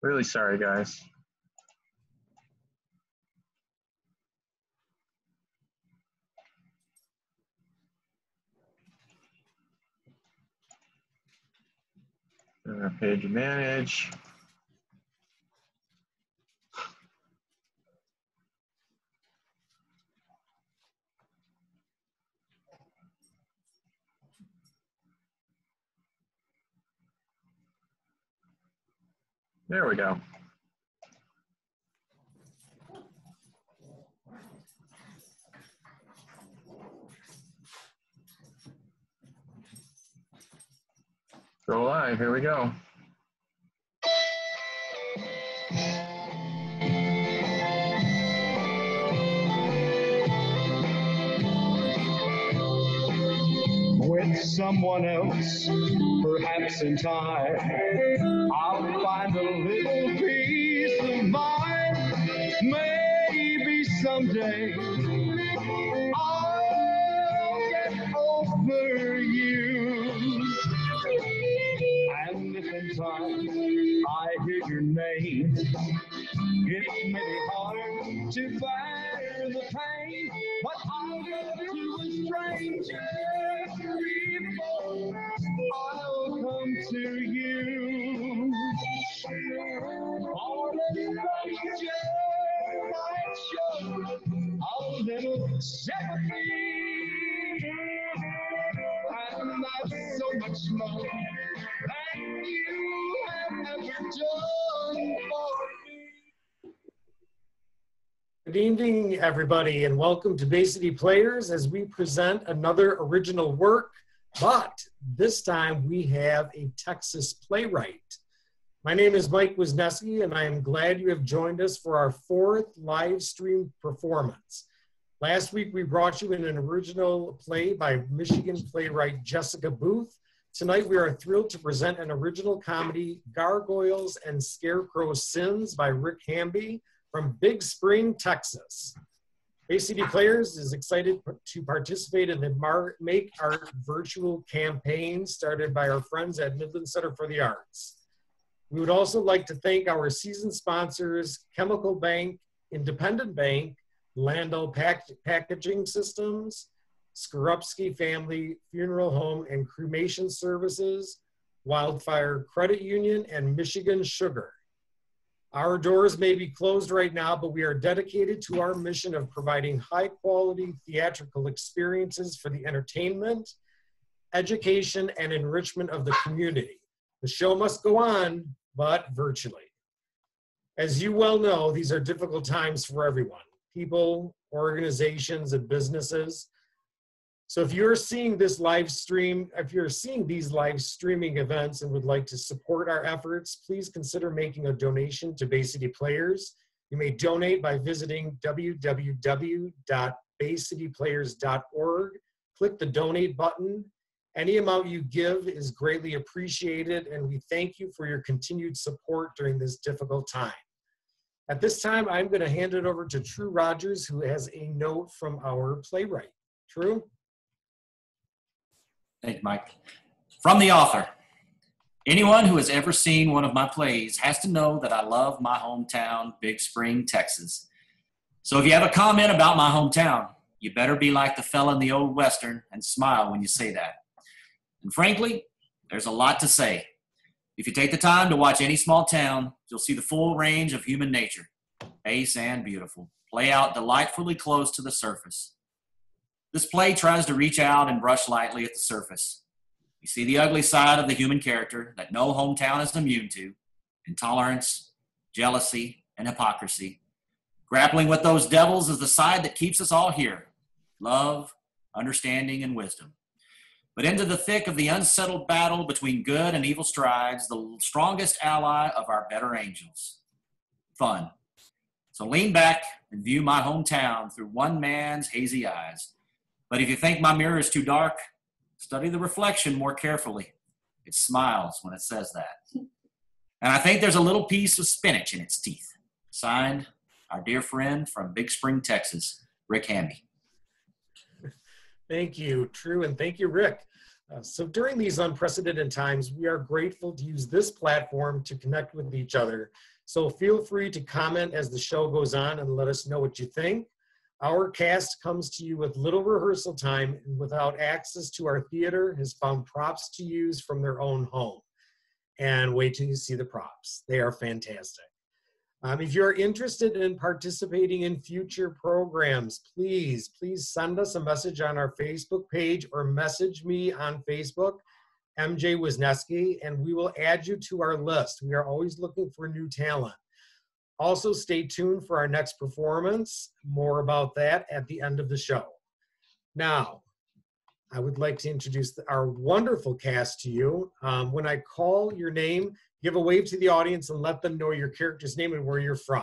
Really sorry, guys. Page manage. There we go. Go live, here we go. With someone else, perhaps in time, I'll find a little peace of mind. Maybe someday I'll get over you. And if in time I hear your name, it may be hard to bear the pain, but I'll go to a stranger before I'll come to you. For a stranger might show a little sympathy, and that's so much more than you have ever done for me. Good evening, everybody, and welcome to Bay City Players as we present another original work, but this time we have a Texas playwright. My name is Mike Wisniewski, and I am glad you have joined us for our fourth live stream performance. Last week, we brought you in an original play by Michigan playwright Jessica Booth. Tonight, we are thrilled to present an original comedy, Gargoyles and Scarecrow Sins by Rick Hamby from Big Spring, Texas. Bay City Players is excited to participate in the Make Art virtual campaign started by our friends at Midland Center for the Arts. We would also like to thank our season sponsors, Chemical Bank, Independent Bank, Landau Packaging Systems, Skorupski Family Funeral Home and Cremation Services, Wildfire Credit Union, and Michigan Sugar. Our doors may be closed right now, but we are dedicated to our mission of providing high-quality theatrical experiences for the entertainment, education, and enrichment of the community. The show must go on, but virtually. As you well know, these are difficult times for everyone, people, organizations, and businesses. So if you're seeing this live stream, if you're seeing these live streaming events and would like to support our efforts, please consider making a donation to Bay City Players. You may donate by visiting www.baycityplayers.org. Click the donate button. Any amount you give is greatly appreciated, and we thank you for your continued support during this difficult time. At this time, I'm going to hand it over to True Rogers, who has a note from our playwright. True? Thank you, Mike. From the author. Anyone who has ever seen one of my plays has to know that I love my hometown, Big Spring, Texas. So if you have a comment about my hometown, you better be like the fella in the old Western and smile when you say that. And frankly, there's a lot to say. If you take the time to watch any small town, you'll see the full range of human nature, base and beautiful, play out delightfully close to the surface. This play tries to reach out and brush lightly at the surface. You see the ugly side of the human character that no hometown is immune to: intolerance, jealousy, and hypocrisy. Grappling with those devils is the side that keeps us all here: love, understanding, and wisdom. But into the thick of the unsettled battle between good and evil strides the strongest ally of our better angels: fun. So lean back and view my hometown through one man's hazy eyes. But if you think my mirror is too dark, study the reflection more carefully. It smiles when it says that. And I think there's a little piece of spinach in its teeth. Signed, our dear friend from Big Spring, Texas, Rick Hamby. Thank you, True, and thank you, Rick. So during these unprecedented times, we are grateful to use this platform to connect with each other. So feel free to comment as the show goes on and let us know what you think. Our cast comes to you with little rehearsal time and without access to our theater has found props to use from their own home. And wait till you see the props. They are fantastic. If you're interested in participating in future programs, please send us a message on our Facebook page or message me on Facebook, MJ Wisniewski, and we will add you to our list. We are always looking for new talent. Also, stay tuned for our next performance. More about that at the end of the show. Now, I would like to introduce our wonderful cast to you. When I call your name, give a wave to the audience and let them know your character's name and where you're from.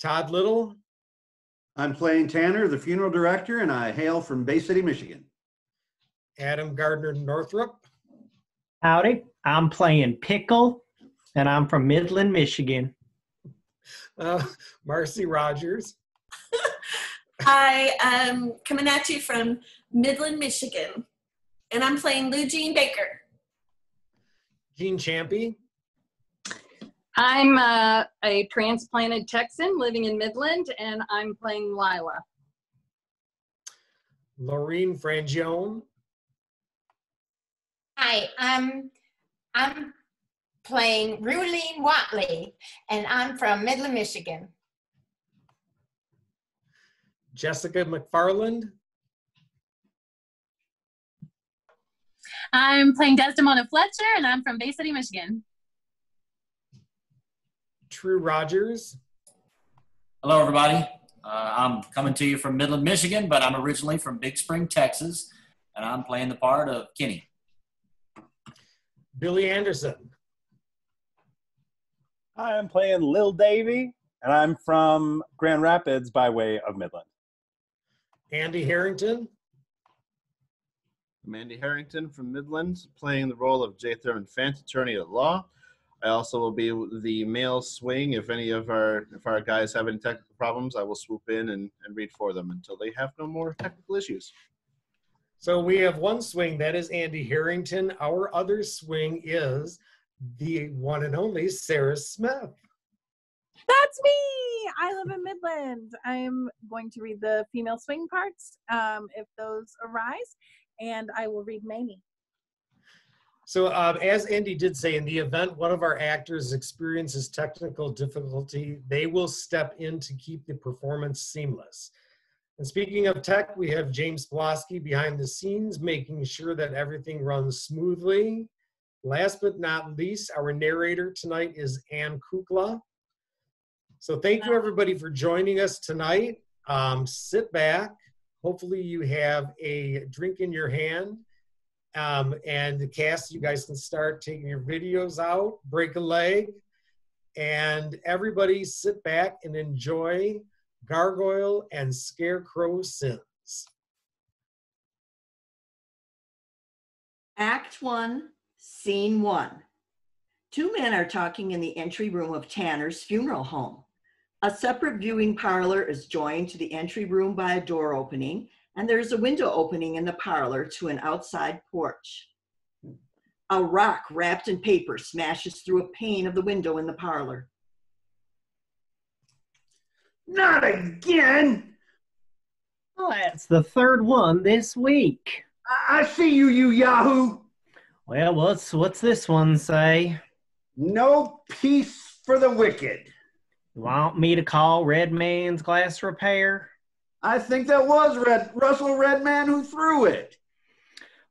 Todd Little. I'm playing Tanner, the funeral director, and I hail from Bay City, Michigan. Adam Gardner-Northrop. Howdy, I'm playing Pickle, and I'm from Midland, Michigan. Marci Rogers. I am coming at you from Midland, Michigan, and I'm playing Lou Jean Baker. Jean Ciampi. I'm a transplanted Texan living in Midland, and I'm playing Lyla. Laurene Franjione. Hi, I'm playing Ruline Whatley, and I'm from Midland, Michigan. Jessica McFarland. I'm playing Desdemona Fletcher, and I'm from Bay City, Michigan. True Rogers. Hello, everybody. I'm coming to you from Midland, Michigan, but I'm originally from Big Spring, Texas, and I'm playing the part of Kenny. Billy Anderson. Hi, I'm playing Lil Davy, and I'm from Grand Rapids by way of Midland. Andy Harrington. I'm Andy Harrington from Midland, playing the role of J. Thurman Fant, attorney at law. I also will be the male swing. If any of our guys have any technical problems, I will swoop in and read for them until they have no more technical issues. So we have one swing, that is Andy Harrington. Our other swing is the one and only Sarah Smith. That's me! I live in Midland. I'm going to read the female swing parts if those arise, and I will read Mamie. So as Andy did say, in the event one of our actors experiences technical difficulty, they will step in to keep the performance seamless. And speaking of tech, we have James Pulaski behind the scenes, making sure that everything runs smoothly. Last but not least, our narrator tonight is Ann Kukla. So thank you everybody for joining us tonight. Sit back. Hopefully you have a drink in your hand. And the cast, you guys can start taking your videos out, break a leg, and everybody sit back and enjoy Gargoyle and Scarecrow Sins. Act 1, Scene 1. Two men are talking in the entry room of Tanner's funeral home. A separate viewing parlor is joined to the entry room by a door opening, and there's a window opening in the parlor to an outside porch. A rock wrapped in paper smashes through a pane of the window in the parlor. Not again! Well, that's the third one this week. I see you, you yahoo! Well, what's this one say? No peace for the wicked. You want me to call Red Man's Glass Repair? I think that was Russell Redman who threw it.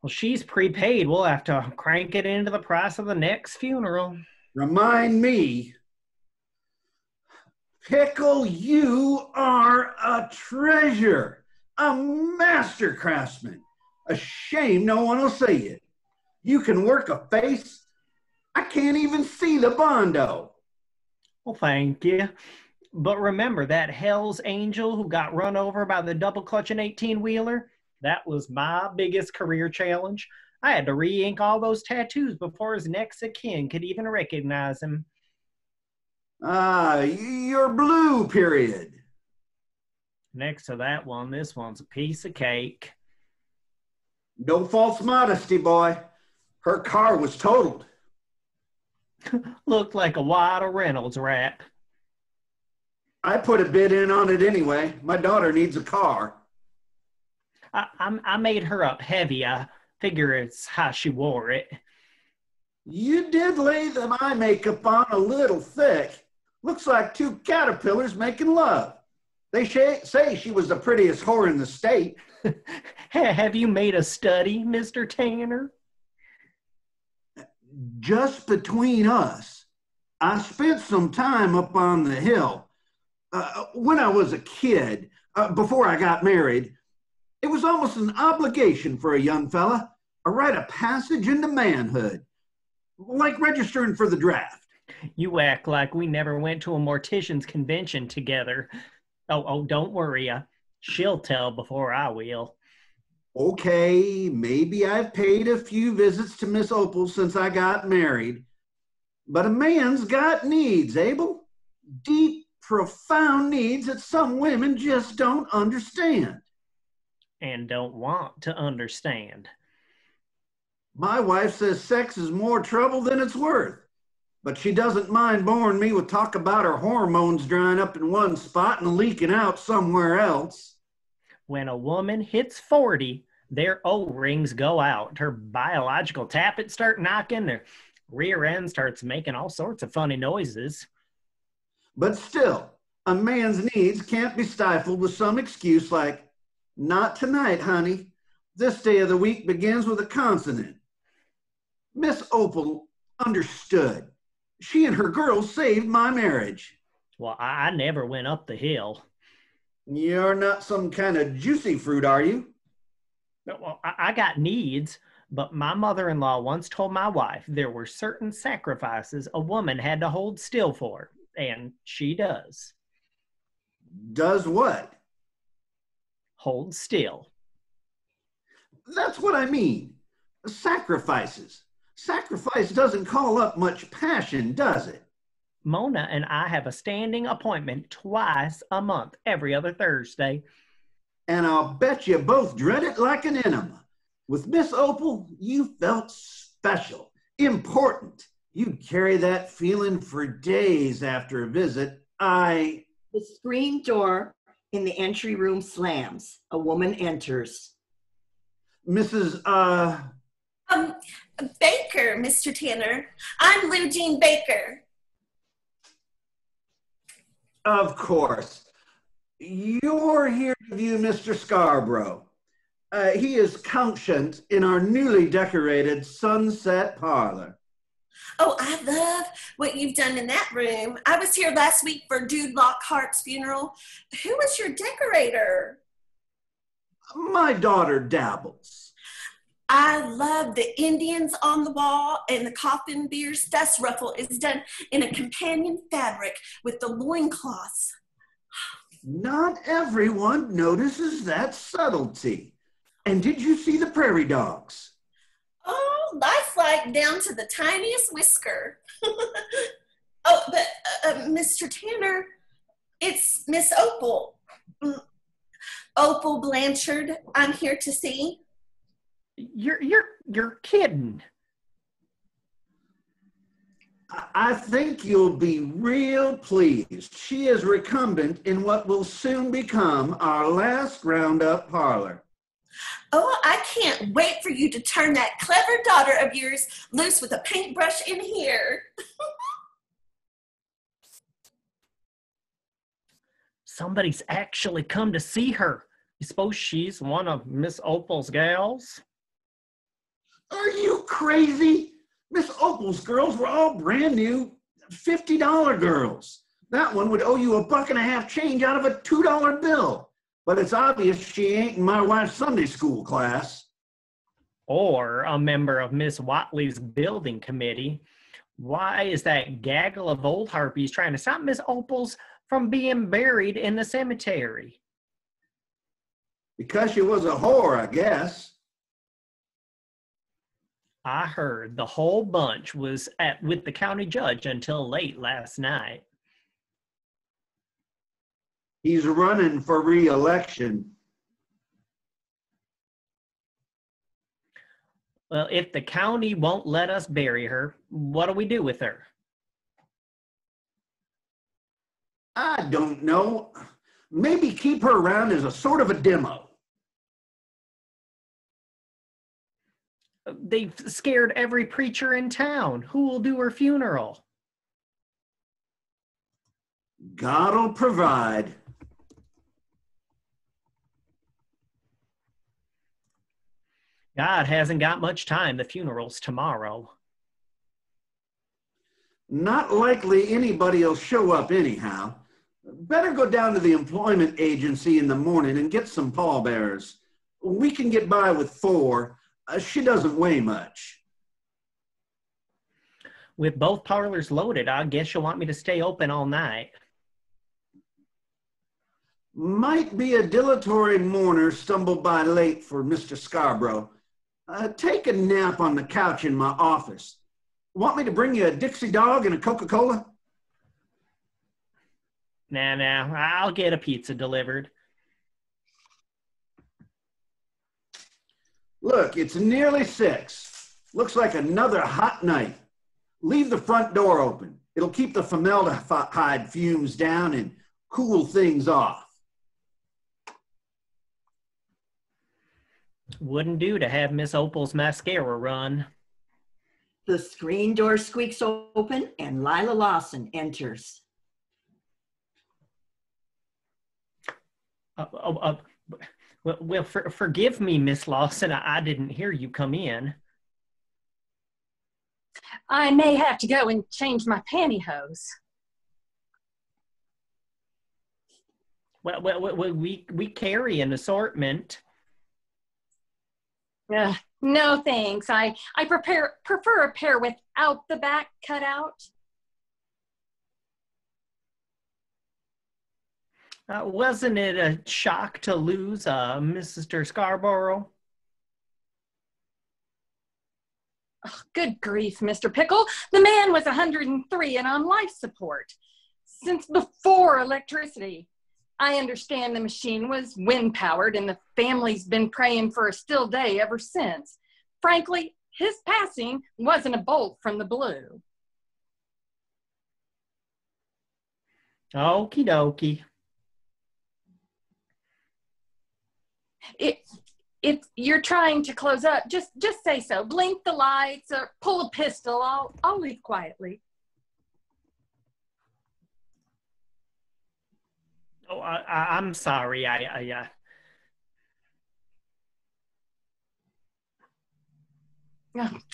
Well, she's prepaid. We'll have to crank it into the price of the next funeral. Remind me. Pickle, you are a treasure. A master craftsman. A shame no one will see it. You can work a face. I can't even see the bondo. Well, thank you. But remember, that Hell's Angel who got run over by the double-clutching 18-wheeler? That was my biggest career challenge. I had to re-ink all those tattoos before his next of kin could even recognize him. Ah, you're blue, period. Next to that one, this one's a piece of cake. No false modesty, boy. Her car was totaled. Looked like a Wada Reynolds rap. I put a bid in on it anyway. My daughter needs a car. I made her up heavy. I figure it's how she wore it. You did lay the eye makeup on a little thick. Looks like two caterpillars making love. They say she was the prettiest whore in the state. Have you made a study, Mr. Tanner? Just between us, I spent some time up on the hill. When I was a kid, before I got married, it was almost an obligation for a young fella, a rite of passage into manhood, like registering for the draft. You act like we never went to a mortician's convention together. Oh, don't worry. She'll tell before I will. Okay, maybe I've paid a few visits to Miss Opal since I got married, but a man's got needs, Abel. Deep, profound needs that some women just don't understand. And don't want to understand. My wife says sex is more trouble than it's worth, but she doesn't mind boring me with talk about her hormones drying up in one spot and leaking out somewhere else. When a woman hits 40, their O-rings go out. Her biological tappets start knocking. Their rear end starts making all sorts of funny noises. But still, a man's needs can't be stifled with some excuse like, "Not tonight, honey. This day of the week begins with a consonant." Miss Opal understood. She and her girls saved my marriage. Well, I never went up the hill. You're not some kind of juicy fruit, are you? Well, I got needs, but my mother-in-law once told my wife there were certain sacrifices a woman had to hold still for, and she does. Does what? Hold still. That's what I mean. Sacrifices. Sacrifice doesn't call up much passion, does it? Mona and I have a standing appointment twice a month, every other Thursday. And I'll bet you both dread it like an enema. With Miss Opal, you felt special, important. You'd carry that feeling for days after a visit. The screen door in the entry room slams. A woman enters. Mrs. Baker, Mr. Tanner. I'm Lou Jean Baker. Of course. You're here to view Mr. Scarborough. He is couchant in our newly decorated sunset parlor. Oh, I love what you've done in that room. I was here last week for Dude Lockhart's funeral. Who was your decorator? My daughter dabbles. I love the Indians on the wall and the coffin beers. Dust ruffle is done in a companion fabric with the loincloths. Not everyone notices that subtlety. And did you see the prairie dogs? Oh, lifelike down to the tiniest whisker. Oh, but Mr. Tanner, it's Miss Opal. Opal Blanchard, I'm here to see. You're kidding. I think you'll be real pleased. She is recumbent in what will soon become our last roundup parlor. Oh, I can't wait for you to turn that clever daughter of yours loose with a paintbrush in here. Somebody's actually come to see her. You suppose she's one of Miss Opal's gals? Are you crazy? Miss Opal's girls were all brand new $50 girls. That one would owe you $1.50 change out of a $2 bill. But it's obvious she ain't in my wife's Sunday school class. Or a member of Miss Whatley's building committee. Why is that gaggle of old harpies trying to stop Miss Opal's from being buried in the cemetery? Because she was a whore, I guess. I heard the whole bunch was with the county judge until late last night. He's running for re-election. Well, if the county won't let us bury her, what do we do with her? I don't know. Maybe keep her around as a sort of a demo. They've scared every preacher in town. Who will do her funeral? God'll provide. God hasn't got much time. The funeral's tomorrow. Not likely anybody'll show up anyhow. Better go down to the employment agency in the morning and get some pallbearers. We can get by with 4. She doesn't weigh much. With both parlors loaded, I guess you'll want me to stay open all night. Might be a dilatory mourner stumbled by late for Mr. Scarborough. Take a nap on the couch in my office. Want me to bring you a Dixie dog and a Coca-Cola? Nah, I'll get a pizza delivered. Look, it's nearly 6. Looks like another hot night. Leave the front door open. It'll keep the formaldehyde fumes down and cool things off. Wouldn't do to have Miss Opal's mascara run. The screen door squeaks open and Lyla Lawson enters. Well, forgive me, Miss Lawson. I didn't hear you come in. I may have to go and change my pantyhose. Well, we carry an assortment. No thanks. I prefer a pair without the back cut out. Wasn't it a shock to lose Mr. Scarborough? Oh, good grief, Mr. Pickle. The man was 103 and on life support since before electricity. I understand the machine was wind-powered and the family's been praying for a still day ever since. Frankly, his passing wasn't a bolt from the blue. Okie dokie. If you're trying to close up, just say so. Blink the lights or pull a pistol. I'll leave quietly. Oh, I'm sorry.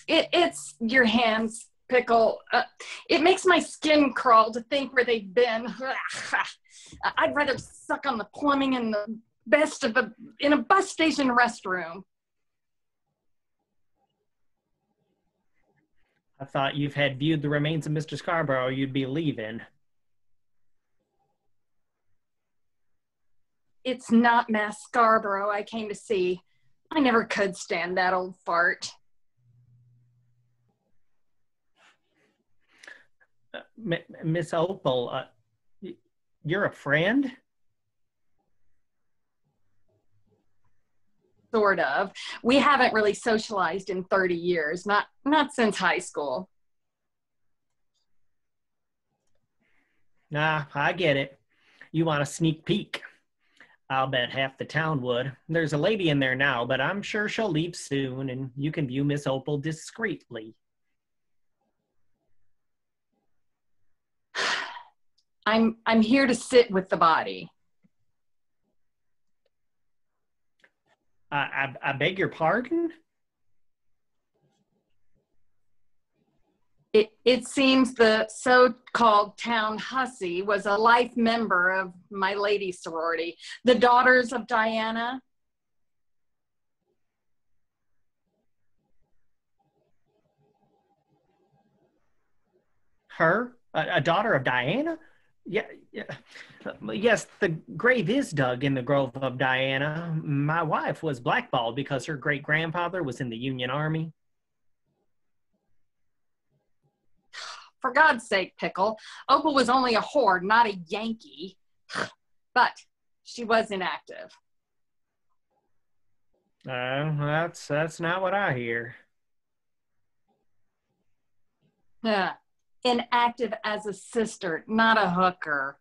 It's your hands, Pickle. It makes my skin crawl to think where they've been. I'd rather suck on the plumbing in the best of in a bus station restroom. I thought you've had viewed the remains of Mr. Scarborough, you'd be leaving. It's not Mass Scarborough I came to see. I never could stand that old fart. Miss Opal, you're a friend? Sort of. We haven't really socialized in 30 years, not since high school. Nah, I get it. You want a sneak peek. I'll bet half the town would. There's a lady in there now, but I'm sure she'll leave soon and you can view Miss Opal discreetly. I'm here to sit with the body. I beg your pardon? It seems the so-called town hussy was a life member of my lady sorority, the Daughters of Diana. Her? A daughter of Diana? Yeah. Yes, the grave is dug in the grove of Diana. My wife was blackballed because her great-grandfather was in the Union Army. For God's sake, Pickle, Opal was only a whore, not a Yankee. But she was inactive. That's not what I hear. Yeah. Inactive as a sister, not a hooker.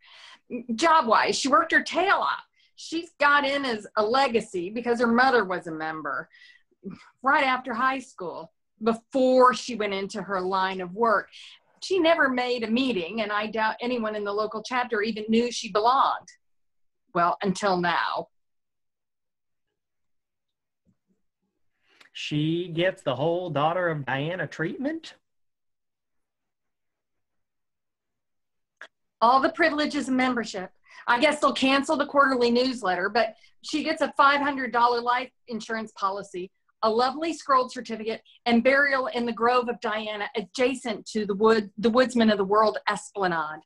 Job-wise, she worked her tail off. She's got in as a legacy because her mother was a member right after high school, before she went into her line of work. She never made a meeting, and I doubt anyone in the local chapter even knew she belonged. Well, until now. She gets the whole daughter of Diana treatment? All the privileges of membership. I guess they'll cancel the quarterly newsletter, but she gets a $500 life insurance policy, a lovely scrolled certificate, and burial in the Grove of Diana, adjacent to the Woodsman of the World Esplanade.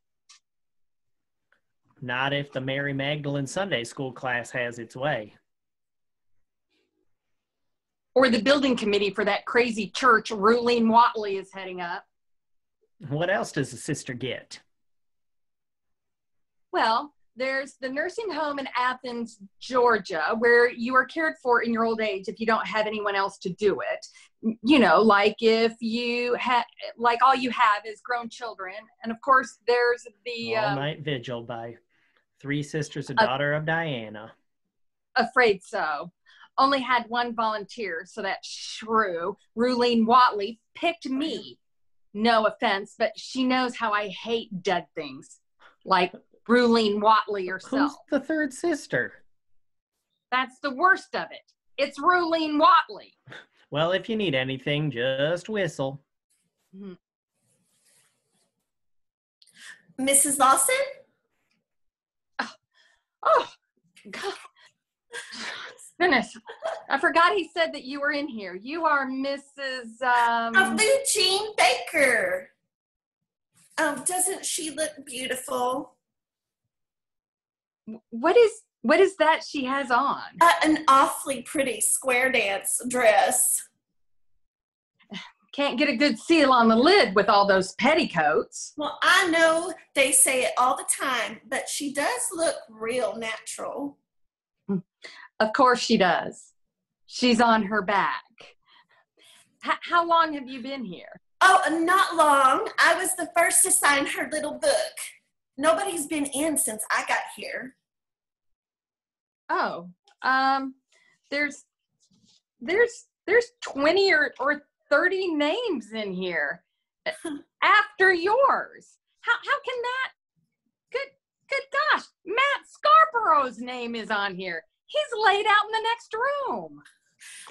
Not if the Mary Magdalene Sunday School class has its way. Or the building committee for that crazy church Ruline Whatley is heading up. What else does the sister get? Well, there's the nursing home in Athens, Georgia, where you are cared for in your old age if you don't have anyone else to do it. You know, like if you have, like all you have is grown children. And of course, there's the all-night vigil by Three Sisters, a Daughter of Diana. Afraid so. Only had one volunteer, so that shrew, Ruline Whatley, picked me. No offense, but she knows how I hate dead things, like Ruline Whatley herself. Who's the third sister? That's the worst of it. It's Ruline Whatley. Well, if you need anything, just whistle. Mrs. Lawson? Oh, God. Goodness, I forgot he said that you were in here. You are Mrs. Jean Baker. Doesn't she look beautiful? What is that she has on? An awfully pretty square dance dress. Can't get a good seal on the lid with all those petticoats. Well, I know they say it all the time, but she does look real natural. Of course she does. She's on her back. How long have you been here? Oh, not long. I was the first to sign her little book. Nobody's been in since I got here. Oh, there's 20 or 30 names in here after yours. How can that? Good gosh, Matt Scarborough's name is on here. He's laid out in the next room.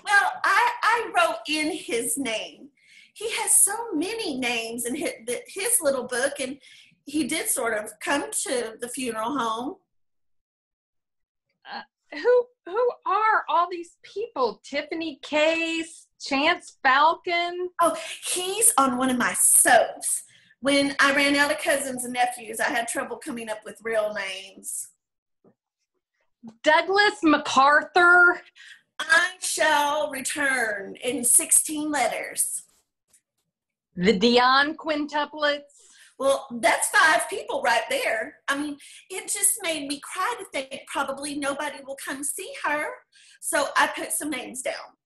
Well, I wrote in his name. He has so many names in his little book, and he did sort of come to the funeral home. Who are all these people? Tiffany Case, Chance Falcon? Oh, he's on one of my soaps. When I ran out of cousins and nephews, I had trouble coming up with real names. Douglas MacArthur? I shall return in 16 letters. The Dion quintuplets? Well, that's 5 people right there. I mean, it just made me cry to think probably nobody will come see her. So I put some names down.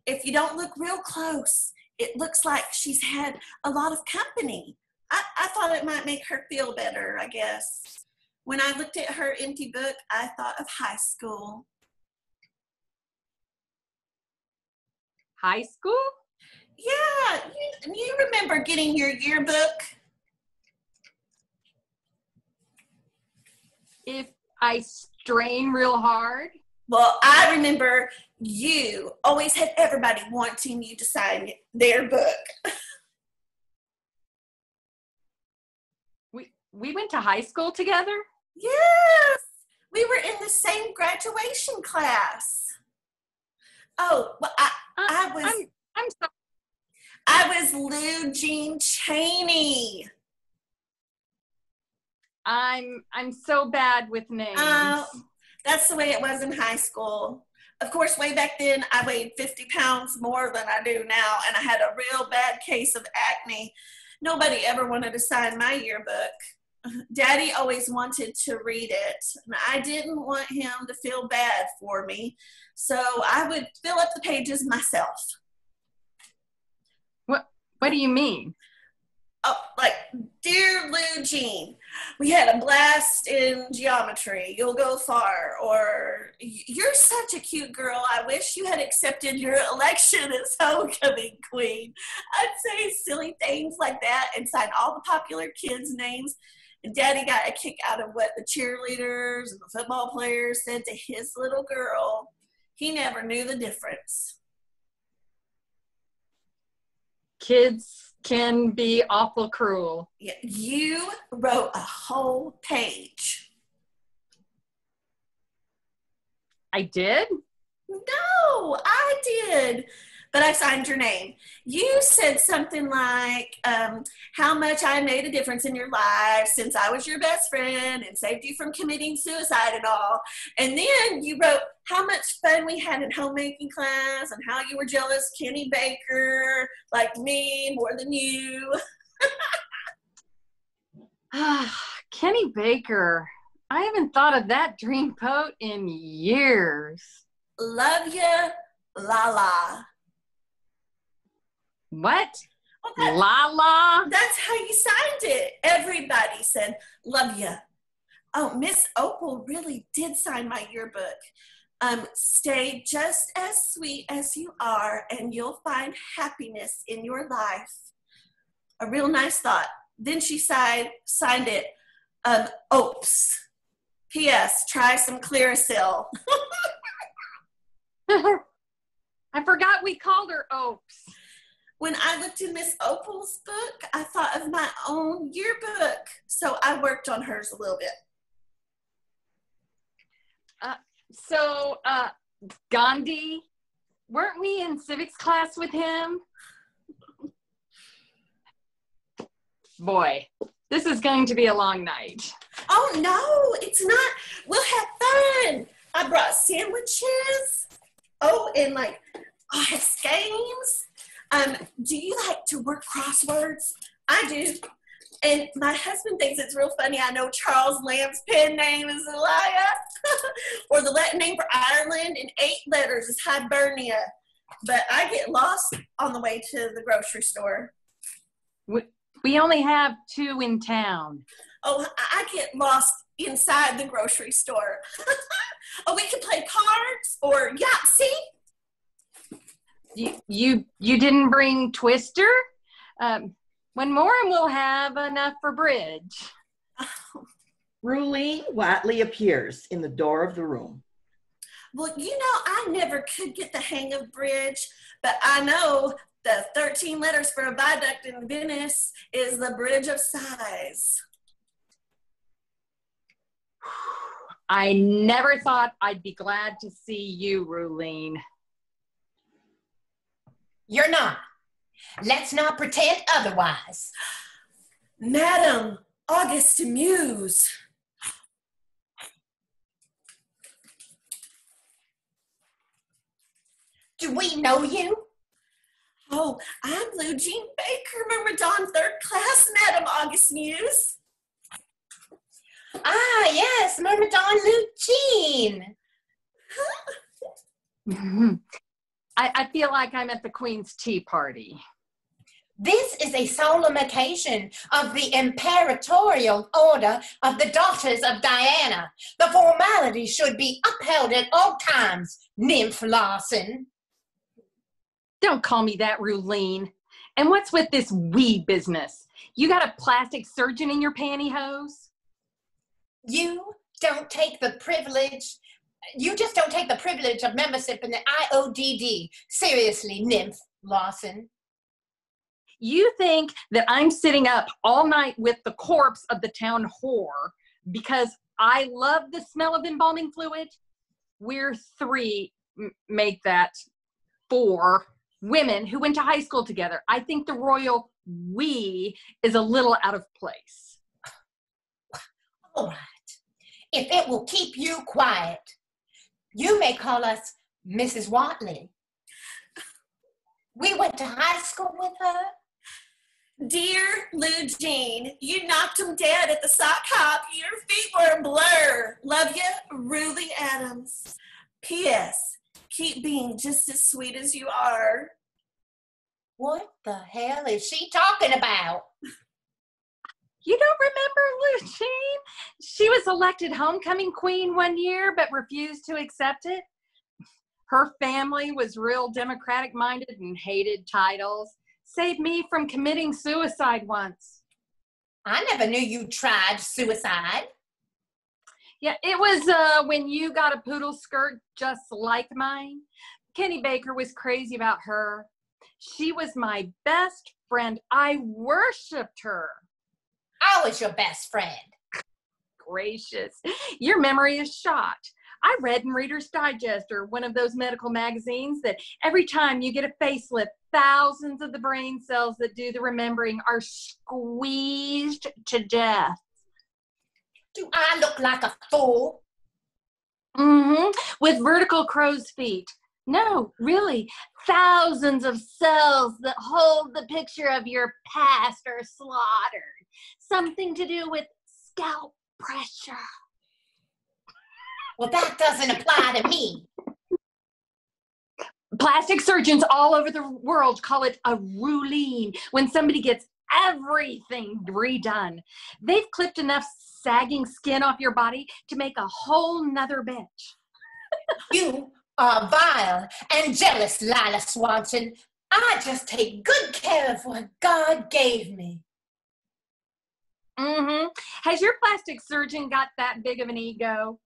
If you don't look real close, it looks like she's had a lot of company. I thought it might make her feel better, I guess. When I looked at her empty book, I thought of high school. High school? Yeah, you remember getting your yearbook? If I strain real hard? Well, I remember you always had everybody wanting you to sign their book. We went to high school together? Yes, we were in the same graduation class. Oh, well, I was. I'm sorry. I was Lou Jean Cheney. I'm so bad with names. That's the way it was in high school. Of course, way back then, I weighed 50 pounds more than I do now, and I had a real bad case of acne. Nobody ever wanted to sign my yearbook. Daddy always wanted to read it, and I didn't want him to feel bad for me, so I would fill up the pages myself. What do you mean? Oh, like, dear Lou Jean, we had a blast in geometry. You'll go far. Or, you're such a cute girl. I wish you had accepted your election as homecoming queen. I'd say silly things like that and sign all the popular kids' names. And Daddy got a kick out of what the cheerleaders and the football players said to his little girl. He never knew the difference. Kids can be awful cruel. Yeah, you wrote a whole page. I did? No, I did. But I signed your name. You said something like, how much I made a difference in your life since I was your best friend and saved you from committing suicide and all. And then you wrote how much fun we had in homemaking class and how you were jealous Kenny Baker liked me more than you. Kenny Baker. I haven't thought of that dream poet in years. Love ya, Lala. What? Oh, Lala? That's how you signed it. Everybody said, love ya. Oh, Miss Opal really did sign my yearbook. Stay just as sweet as you are and you'll find happiness in your life. A real nice thought. Then she signed it, Opes. P.S. Try some Clearasil. I forgot we called her Opes. When I looked in Miss Opal's book, I thought of my own yearbook. So I worked on hers a little bit. Gandhi, weren't we in civics class with him? Boy, this is going to be a long night. Oh, no, it's not. We'll have fun. I brought sandwiches. Oh, and I have games. Do you like to work crosswords? I do. And my husband thinks it's real funny. I know Charles Lamb's pen name is Lyla, or the Latin name for Ireland in 8 letters is Hibernia. But I get lost on the way to the grocery store. We only have 2 in town. Oh, I get lost inside the grocery store. Oh, we can play cards or Yahtzee. You didn't bring Twister? When more we'll have enough for bridge. Ruline Whatley appears in the door of the room. Well, I never could get the hang of bridge, but I know the 13 letters for a viaduct in Venice is the Bridge of Sighs. I never thought I'd be glad to see you, Ruline. You're not. Let's not pretend otherwise. Madam Auguste Muse. Do we know you? Oh, I'm Lou Jean Baker, Myrmidon 3rd class, Madam Auguste Muse. Ah, yes, Myrmidon Lou Jean. I feel like I'm at the Queen's Tea Party. This is a solemn occasion of the Imperatorial Order of the Daughters of Diana. The formalities should be upheld at all times, Nymph Lawson. Don't call me that, Ruline. And what's with this we business? You got a plastic surgeon in your pantyhose? You don't take the privilege. You just don't take the privilege of membership in the IODD seriously, Nymph Lawson. You think that I'm sitting up all night with the corpse of the town whore because I love the smell of embalming fluid? We're 3, make that 4 women who went to high school together. I think the royal we is a little out of place. All right. If it will keep you quiet, you may call us Mrs. Whatley. We went to high school with her. Dear Lou Jean, you knocked him dead at the sock hop. Your feet were a blur. Love you, Ruly Adams. P.S. Keep being just as sweet as you are. What the hell is she talking about? You don't remember Lucine? She was elected homecoming queen one year, but refused to accept it. Her family was real democratic-minded and hated titles. Saved me from committing suicide once. I never knew you tried suicide. Yeah, it was when you got a poodle skirt just like mine. Kenny Baker was crazy about her. She was my best friend. I worshipped her. I was your best friend. Gracious. Your memory is shot. I read in Reader's Digest or one of those medical magazines that every time you get a facelift, thousands of the brain cells that do the remembering are squeezed to death. Do I look like a fool? Mm-hmm. With vertical crow's feet. No, really. Thousands of cells that hold the picture of your past are slaughtered. Something to do with scalp pressure. Well, that doesn't apply to me. Plastic surgeons all over the world call it a Ruline when somebody gets everything redone. They've clipped enough sagging skin off your body to make a whole nother bitch. You are vile and jealous, Lyla Swanson. I just take good care of what God gave me. Mm-hmm. Has your plastic surgeon got that big of an ego?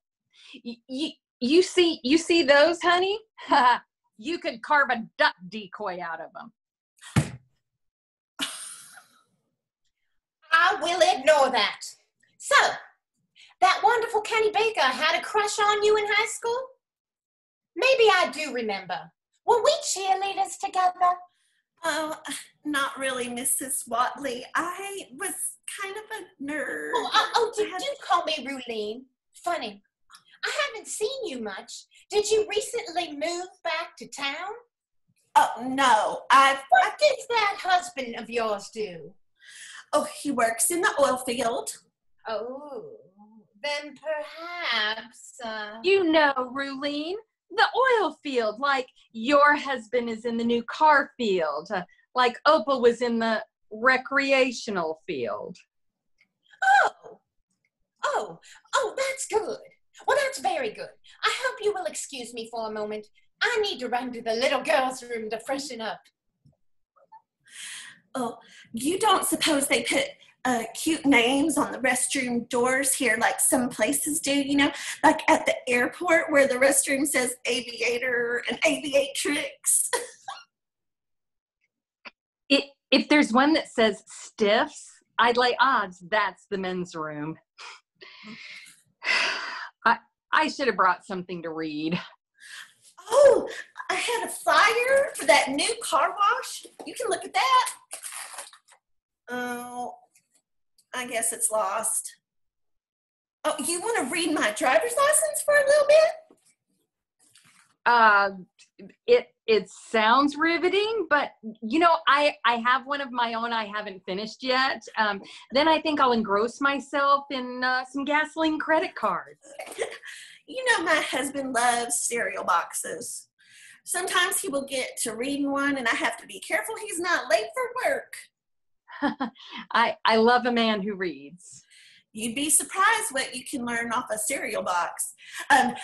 You see those, honey? You could carve a duck decoy out of them. I will ignore that. So, that wonderful Kenny Baker had a crush on you in high school? Maybe I do remember. Were we cheerleaders together? Oh, not really, Mrs. Whatley. I was kind of a nerd. Do call me Ruline. Funny. I haven't seen you much. Did you recently move back to town? Oh, no. What does that husband of yours do? Oh, he works in the oil field. Oh, then perhaps... You know, Ruline, the oil field, like your husband is in the new car field, like Opal was in the recreational field. Oh, that's good. Well, that's very good. I hope you will excuse me for a moment. I need to run to the little girl's room to freshen up. Oh, you don't suppose they put cute names on the restroom doors here like some places do, you know? Like at the airport where the restroom says aviator and aviatrix. If there's one that says stiffs, I'd lay odds that's the men's room. I should have brought something to read. Oh, I had a flyer for that new car wash. You can look at that. Oh, I guess it's lost. Oh, you want to read my driver's license for a little bit? It sounds riveting, but you know, I have one of my own I haven't finished yet. Then I think I'll engross myself in some gasoline credit cards. You know, my husband loves cereal boxes. Sometimes he will get to reading one and I have to be careful he's not late for work. I love a man who reads. You'd be surprised what you can learn off a cereal box. 10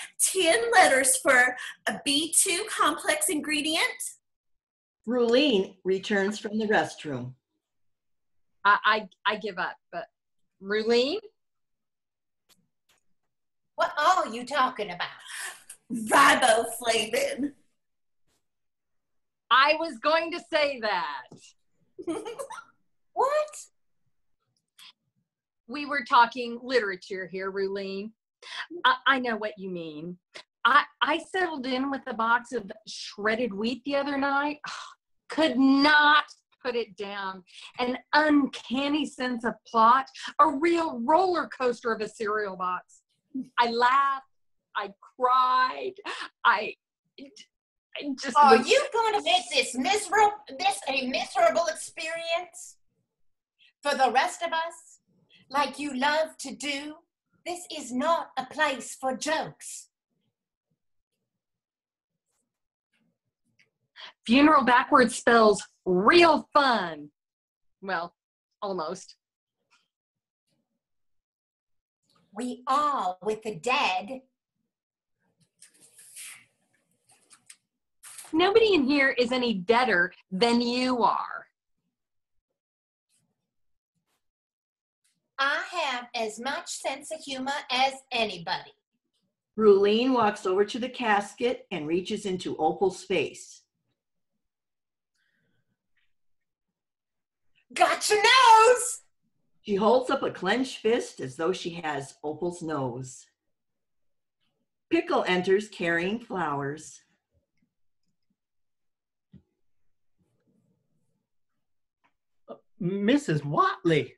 letters for a B2 complex ingredient. Ruline returns from the restroom. I give up, but Ruline? What are you talking about? Riboflavin. I was going to say that. What? We were talking literature here, Ruline. I know what you mean. I settled in with a box of shredded wheat the other night. Could not put it down. An uncanny sense of plot. A real roller coaster of a cereal box. I laughed. I cried. I just... Are you going to make this a miserable experience for the rest of us? Like you love to do? This is not a place for jokes. Funeral backwards spells real fun. Well, almost. We are with the dead. Nobody in here is any deader than you are. I have as much sense of humor as anybody. Ruline walks over to the casket and reaches into Opal's face. Got your nose! She holds up a clenched fist as though she has Opal's nose. Pickle enters carrying flowers. Mrs. Whatley.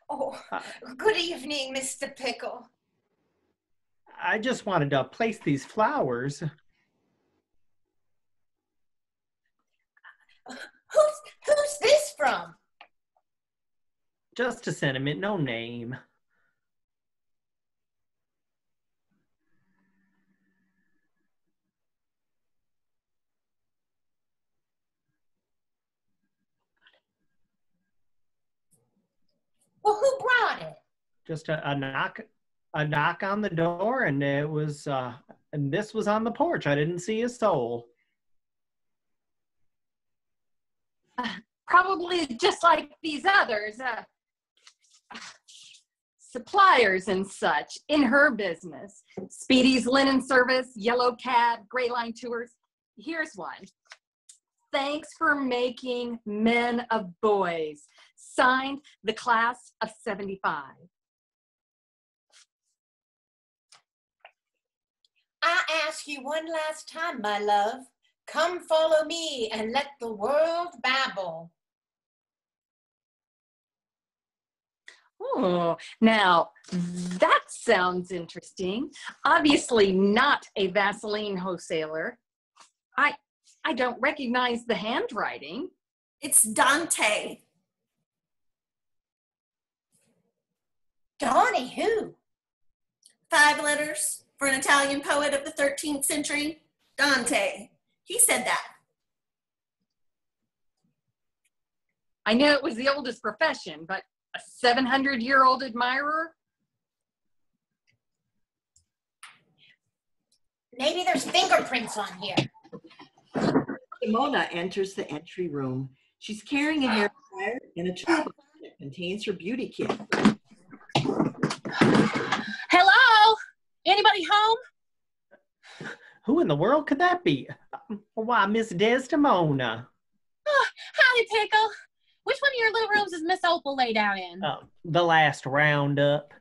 Oh, good evening, Mr. Pickle. I just wanted to place these flowers. Who's this from? Just a sentiment, no name. Well, who brought it? Just a knock on the door, and it was and this was on the porch. I didn't see a soul. Probably just like these others, suppliers and such in her business. Speedy's Linen Service, Yellow Cab, Gray Line Tours. Here's one. Thanks for making men of boys. Signed, the class of 75. I ask you one last time, my love. Come follow me and let the world babble. Oh, now that sounds interesting. Obviously not a Vaseline wholesaler. I don't recognize the handwriting. It's Dante. Donnie who? 5 letters for an Italian poet of the 13th century. Dante. He said that. I know it was the oldest profession, but a 700-year-old admirer? Maybe there's fingerprints on here. Desdemona enters the entry room. She's carrying a hair dryer and a tube that contains her beauty kit. Hello? Anybody home? Who in the world could that be? Why, Miss Desdemona. Oh, howdy, Pickle. Which one of your little rooms is Miss Opal laid out in? The last roundup.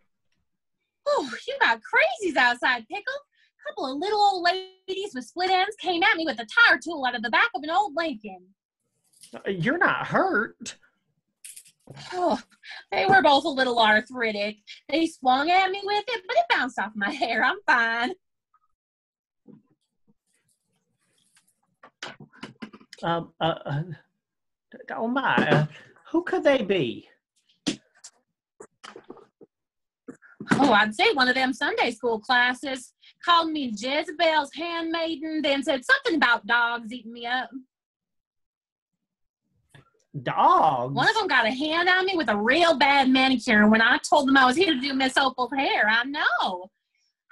Oh, you got crazies outside, Pickle. A couple of little old ladies with split ends came at me with a tire tool out of the back of an old Lincoln. You're not hurt. Oh, they were both a little arthritic. They swung at me with it, but it bounced off my hair. I'm fine. Oh my, who could they be? Oh, I'd say one of them Sunday school classes. Called me Jezebel's handmaiden, then said something about dogs eating me up. Dogs? One of them got a hand on me with a real bad manicure, and when I told them I was here to do Miss Opal's hair, I know.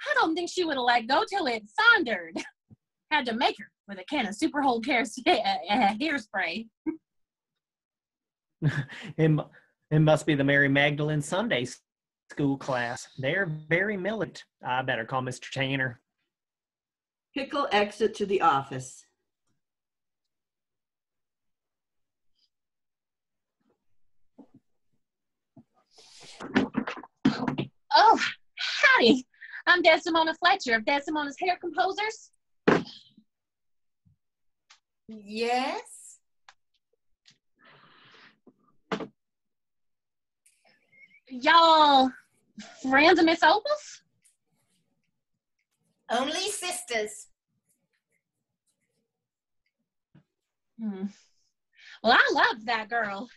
I don't think she would have let go till it thundered. Had to make her with a can of super hold hairspray. It must be the Mary Magdalene Sunday school class. They're very militant. I better call Mr. Tanner. Pickle exit to the office. Oh, howdy. I'm Desdemona Fletcher of Desdemona's Hair Composers. Yes? Y'all friends of Miss Opal's? Only sisters. Well, I loved that girl.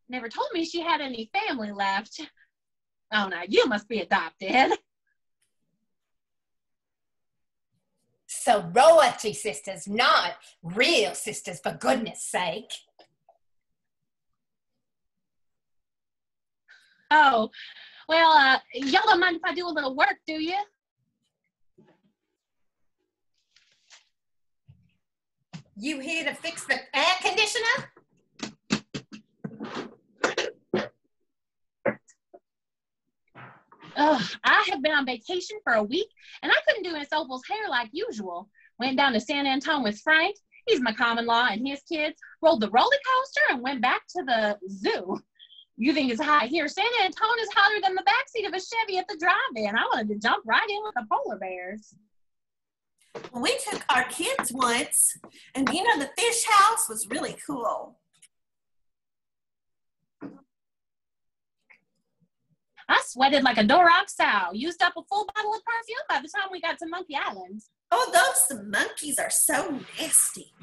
Never told me she had any family left. Oh, now you must be adopted. Sorority sisters, not real sisters, for goodness sake. Oh, well, y'all don't mind if I do a little work, do you? You here to fix the air conditioner? Ugh, I have been on vacation for a week, and I couldn't do Miss Opal's hair like usual. Went down to San Antone with Frank. He's my common-law and his kids. Rolled the roller coaster and went back to the zoo. You think it's hot here? San Antone is hotter than the backseat of a Chevy at the drive-in. I wanted to jump right in with the polar bears. We took our kids once, and you know, the fish house was really cool. I sweated like a Duroc sow. Used up a full bottle of perfume by the time we got to Monkey Island. Oh, those monkeys are so nasty.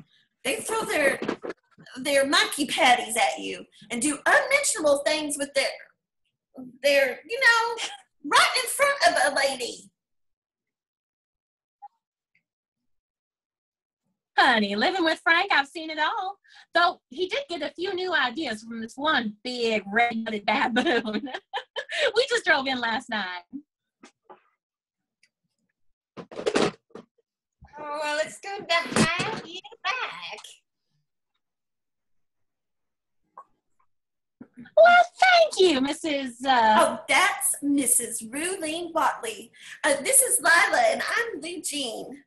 They throw their monkey patties at you and do unmentionable things with their, you know, right in front of a lady. Honey, living with Frank, I've seen it all. Though he did get a few new ideas from this one big red-headed baboon. We just drove in last night. Oh, well, it's good to have you back. Well, thank you, Mrs. Oh, that's Mrs. Ruline Whatley. This is Lyla, and I'm Eugene.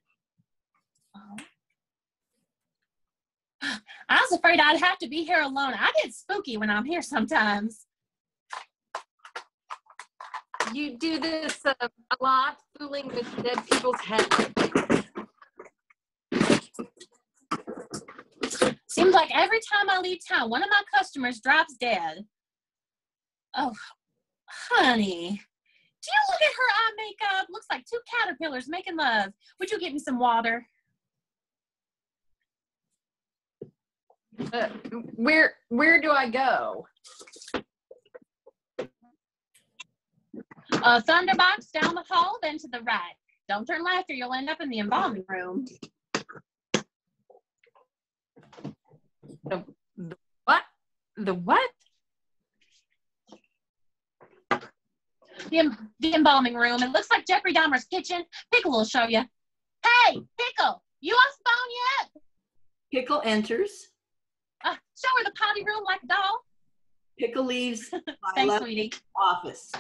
I was afraid I'd have to be here alone. I get spooky when I'm here sometimes. You do this a lot, fooling with dead people's heads. Seems like every time I leave town, one of my customers drops dead. Oh, honey. Do you look at her eye makeup? Looks like two caterpillars making love. Would you get me some water? Where do I go? Thunderbox down the hall, then to the right. Don't turn left or you'll end up in the embalming room. The what? The what? The embalming room. It looks like Jeffrey Dahmer's kitchen. Pickle will show you. Hey, Pickle, you off the phone yet? Pickle enters. Show her the potty room like a doll. Pickle leaves Thanks, sweetie. office.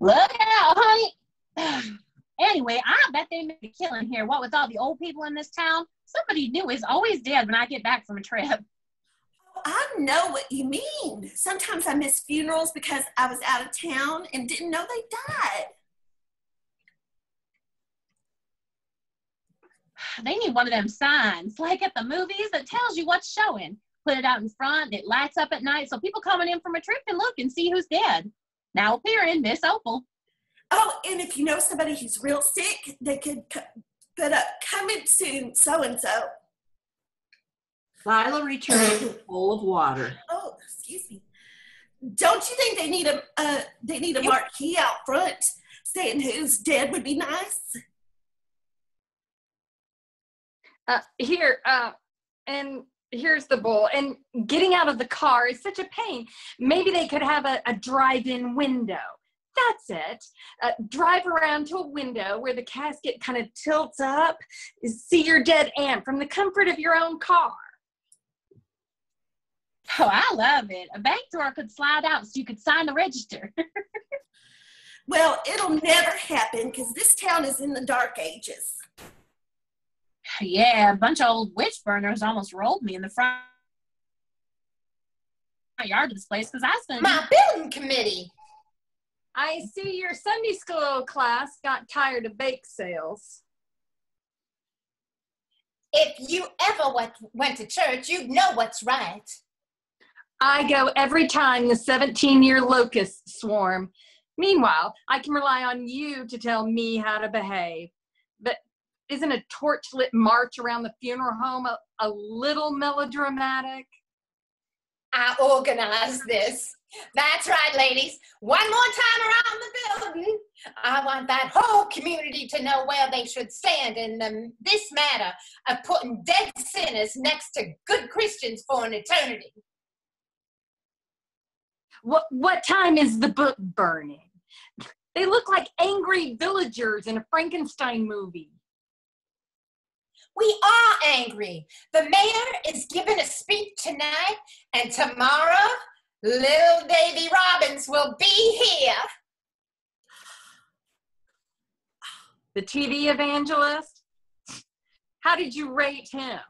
Look out, honey. Anyway, I bet they made a killing here. What with all the old people in this town? Somebody new is always dead when I get back from a trip. I know what you mean. Sometimes I miss funerals because I was out of town and didn't know they died. They need one of them signs, like at the movies, that tells you what's showing. Put it out in front, it lights up at night, so people coming in from a trip can look and see who's dead. Now appearing, Miss Opal. Oh, and if you know somebody who's real sick, they could put up, coming soon, so-and-so. Lyla returns with a bowl of water. Oh, excuse me. Don't you think they need a marquee out front saying who's dead would be nice? And here's the bowl. And getting out of the car is such a pain. Maybe they could have a drive-in window. That's it. Drive around to a window where the casket kind of tilts up. See your dead aunt from the comfort of your own car. Oh, I love it. A bank drawer could slide out so you could sign the register. Well, it'll never happen because this town is in the dark ages. Yeah, a bunch of old witch burners almost rolled me in the front yard of this place because I spent my building committee. I see your Sunday school class got tired of bake sales. If you ever went to church, you'd know what's right. I go every time the 17-year locusts swarm. Meanwhile, I can rely on you to tell me how to behave. But isn't a torch-lit march around the funeral home a little melodramatic? I organized this. That's right, ladies. One more time around the building. I want that whole community to know where they should stand in this matter of putting dead sinners next to good Christians for an eternity. What time is the book burning? They look like angry villagers in a Frankenstein movie. We are angry. The mayor is giving a speech tonight, and tomorrow, little Davy Robbins will be here. The TV evangelist? How did you rate him?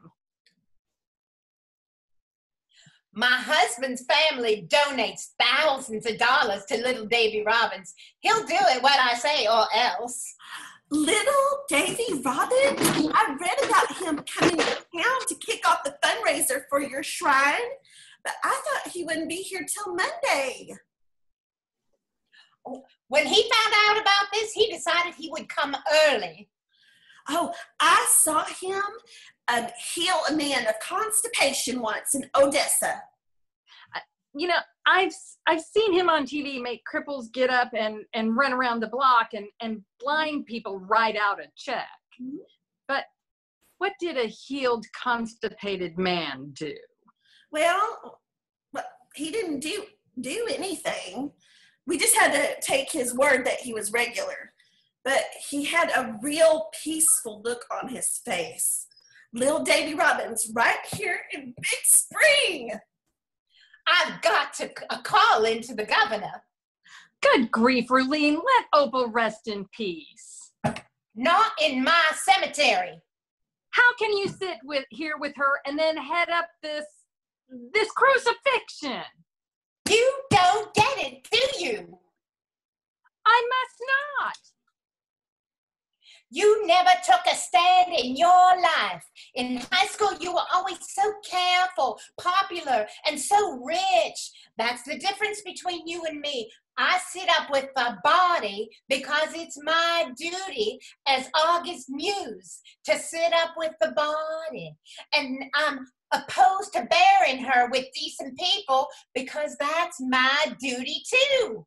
My husband's family donates thousands of dollars to little Davy Robbins. He'll do it what I say or else. Little Davy Robbins? I read about him coming to town to kick off the fundraiser for your shrine, but I thought he wouldn't be here till Monday. When he found out about this, he decided he would come early. Oh, I saw him heal a man of constipation once in Odessa. You know, I've seen him on TV make cripples get up and run around the block and blind people write out a check. Mm-hmm. But what did a healed constipated man do? Well, he didn't do anything. We just had to take his word that he was regular. But he had a real peaceful look on his face. Little Davy Robbins right here in Big Spring. I've got to call into the governor. Good grief, Ruline. Let Opal rest in peace. Not in my cemetery. How can you sit here with her and then head up this crucifixion? You don't get it, do you? I must not. You never took a stand in your life. In high school, you were always so careful, popular, and so rich. That's the difference between you and me. I sit up with the body because it's my duty as August Muse to sit up with the body. And I'm opposed to burying her with decent people because that's my duty too.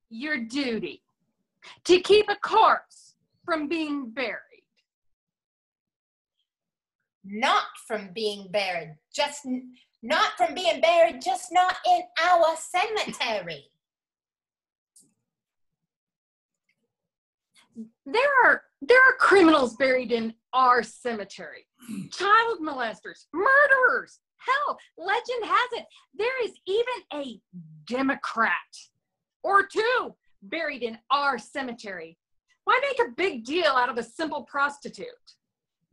Your duty. To keep a corpse from being buried. Not from being buried, just not in our cemetery. There are criminals buried in our cemetery. Child molesters, murderers. Hell, legend has it, there is even a Democrat or two buried in our cemetery. Why make a big deal out of a simple prostitute?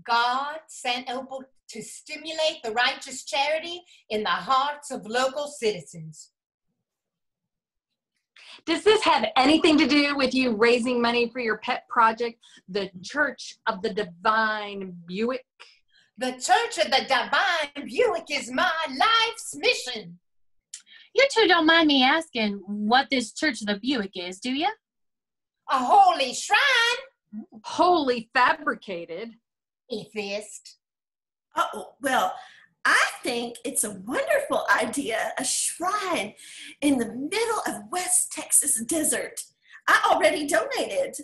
God sent Opal to stimulate the righteous charity in the hearts of local citizens. Does this have anything to do with you raising money for your pet project, the Church of the Divine Buick? The Church of the Divine Buick is my life's mission. You two don't mind me asking what this Church of the Buick is, do you? A holy shrine. Wholly fabricated. Atheist. Oh, well, I think it's a wonderful idea, a shrine in the middle of West Texas desert. I already donated.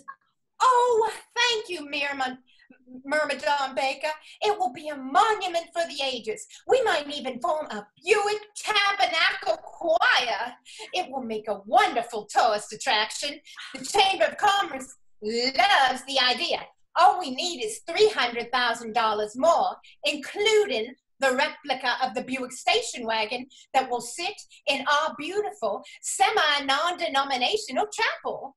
Oh, thank you, Myrmidon Baker. It will be a monument for the ages. We might even form a Buick Tabernacle Choir. It will make a wonderful tourist attraction. The Chamber of Commerce loves the idea. All we need is $300,000 more, including the replica of the Buick station wagon that will sit in our beautiful semi-non-denominational chapel.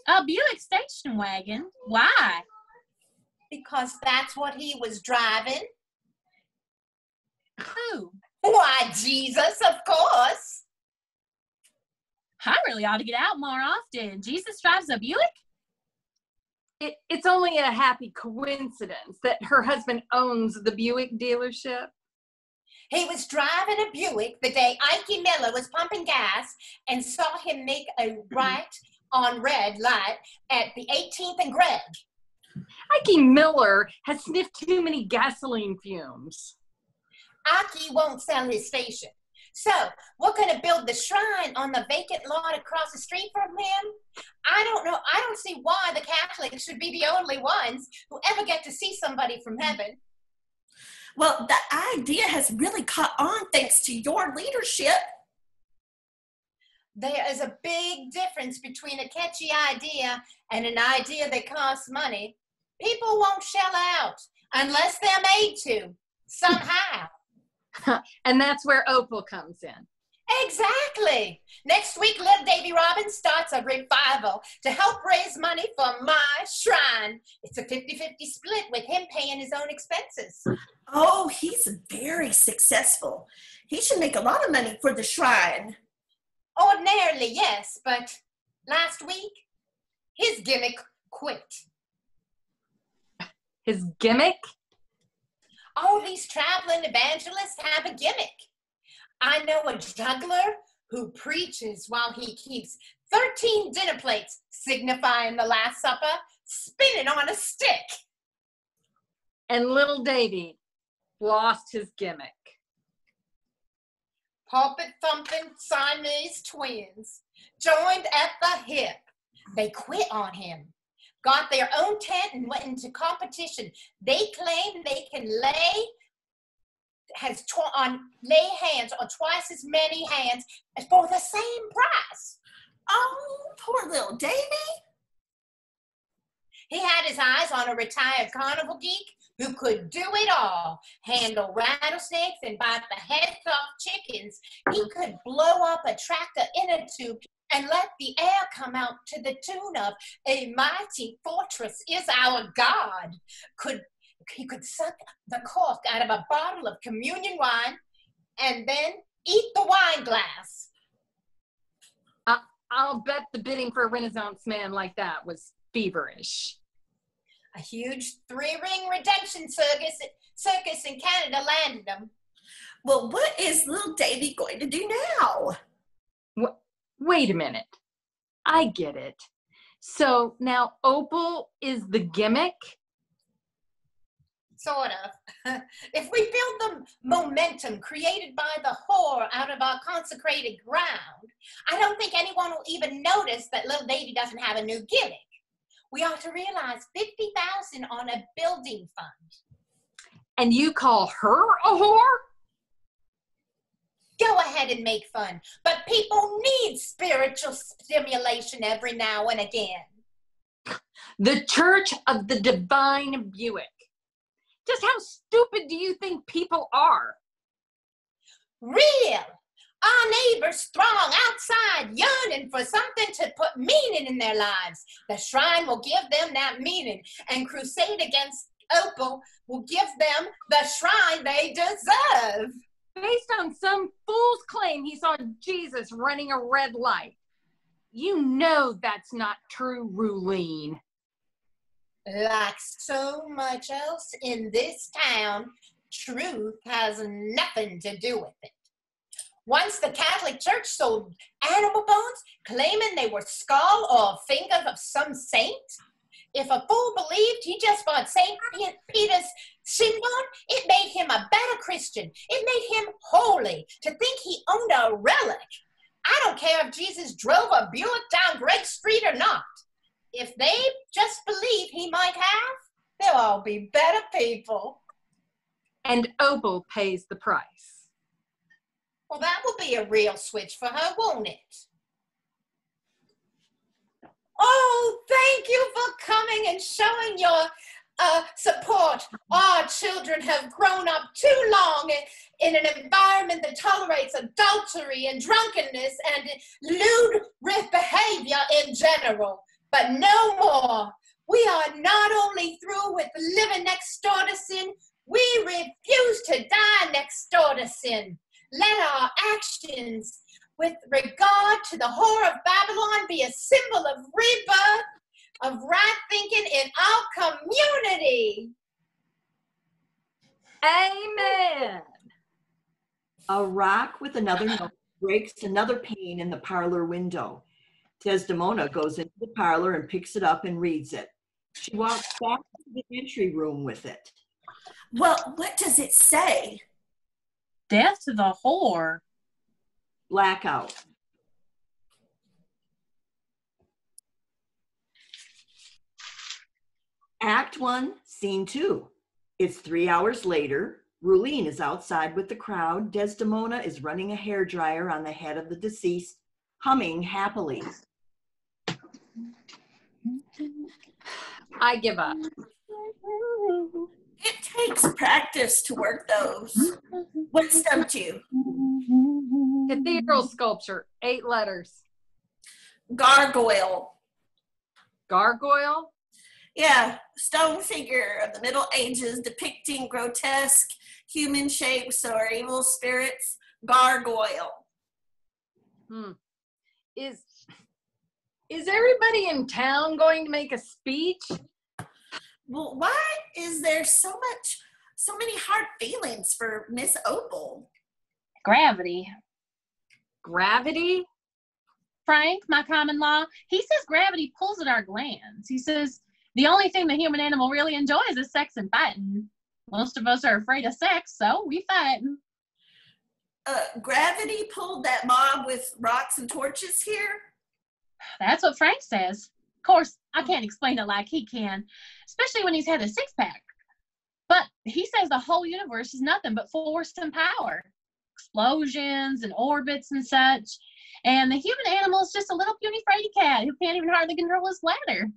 A Buick station wagon? Why? Because that's what he was driving. Who? Why, Jesus, of course. I really ought to get out more often. Jesus drives a Buick? It's only a happy coincidence that her husband owns the Buick dealership. He was driving a Buick the day Ike Miller was pumping gas and saw him make a right on red light at the 18th and Greg. Ike Miller has sniffed too many gasoline fumes. Ike won't sell his station. So, we're going to build the shrine on the vacant lot across the street from him. I don't know. I don't see why the Catholics should be the only ones who ever get to see somebody from heaven. Well, the idea has really caught on thanks to your leadership. There is a big difference between a catchy idea and an idea that costs money. People won't shell out unless they're made to, somehow. And that's where Opal comes in. Exactly. Next week, little Davy Robbins starts a revival to help raise money for my shrine. It's a 50-50 split with him paying his own expenses. Oh, he's very successful. He should make a lot of money for the shrine. Ordinarily, yes, but last week, his gimmick quit. His gimmick? All these traveling evangelists have a gimmick. I know a juggler who preaches while he keeps 13 dinner plates, signifying the Last Supper, spinning on a stick. And little Davy lost his gimmick. Pulpit-thumping Siamese twins, joined at the hip. They quit on him, got their own tent and went into competition. They claim they can lay hands on twice as many hands for the same price. Oh, poor little Davy. He had his eyes on a retired carnival geek who could do it all, handle rattlesnakes and bite the heads off chickens. He could blow up a tractor inner tube and let the air come out to the tune of "A Mighty Fortress is Our God." He could suck the cork out of a bottle of communion wine and then eat the wine glass. I'll bet the bidding for a Renaissance man like that was feverish. A huge three-ring redemption circus in Canada landed him. Well, what is little Davy going to do now? Wait a minute. I get it. So now Opal is the gimmick? Sort of. If we build the momentum created by the whore out of our consecrated ground, I don't think anyone will even notice that little Davy doesn't have a new gimmick. We ought to realize $50,000 on a building fund. And you call her a whore? Go ahead and make fun, but people need spiritual stimulation every now and again. The Church of the Divine Buick. Just how stupid do you think people are? Real. Our neighbors throng outside yearning for something to put meaning in their lives. The shrine will give them that meaning, and crusade against Opal will give them the shrine they deserve. Based on some fool's claim he saw Jesus running a red light. You know that's not true, Ruline. Like so much else in this town, truth has nothing to do with it. Once the Catholic Church sold animal bones, claiming they were skull or fingers of some saint. If a fool believed he just bought St. Peter's shin bone, it made him a better Christian. It made him holy to think he owned a relic. I don't care if Jesus drove a Buick down Greg Street or not. If they just believe he might have, they'll all be better people. And Opal pays the price. Well, that will be a real switch for her, won't it? Oh, thank you for coming and showing your support. Our children have grown up too long in an environment that tolerates adultery and drunkenness and lewd behavior in general. But no more. We are not only through with living next door to sin, we refuse to die next door to sin. Let our actions with regard to the whore of Babylon be a symbol of rebirth, of right thinking in our community. Amen. A rock with another note breaks another pane in the parlor window. Desdemona goes into the parlor and picks it up and reads it. She walks back to the entry room with it. Well, what does it say? Death to the whore. Blackout. Act 1, Scene 2. It's 3 hours later. Ruline is outside with the crowd. Desdemona is running a hairdryer on the head of the deceased, humming happily. I give up. It takes practice to work those. What stumped you? Cathedral sculpture, 8 letters. Gargoyle. Gargoyle? Yeah, stone figure of the Middle Ages depicting grotesque human shapes or evil spirits. Gargoyle. Is everybody in town going to make a speech? Well, why is there so many hard feelings for Miss Opal? Gravity. Gravity? Frank, my common law, he says gravity pulls at our glands. He says the only thing the human animal really enjoys is sex and fighting. Most of us are afraid of sex, so we fight. Gravity pulled that mob with rocks and torches here? That's what Frank says. Of course, I can't explain it like he can, especially when he's had a six-pack. But he says the whole universe is nothing but force and power. Explosions and orbits and such. And the human animal is just a little puny fraidy cat who can't even hardly control his bladder.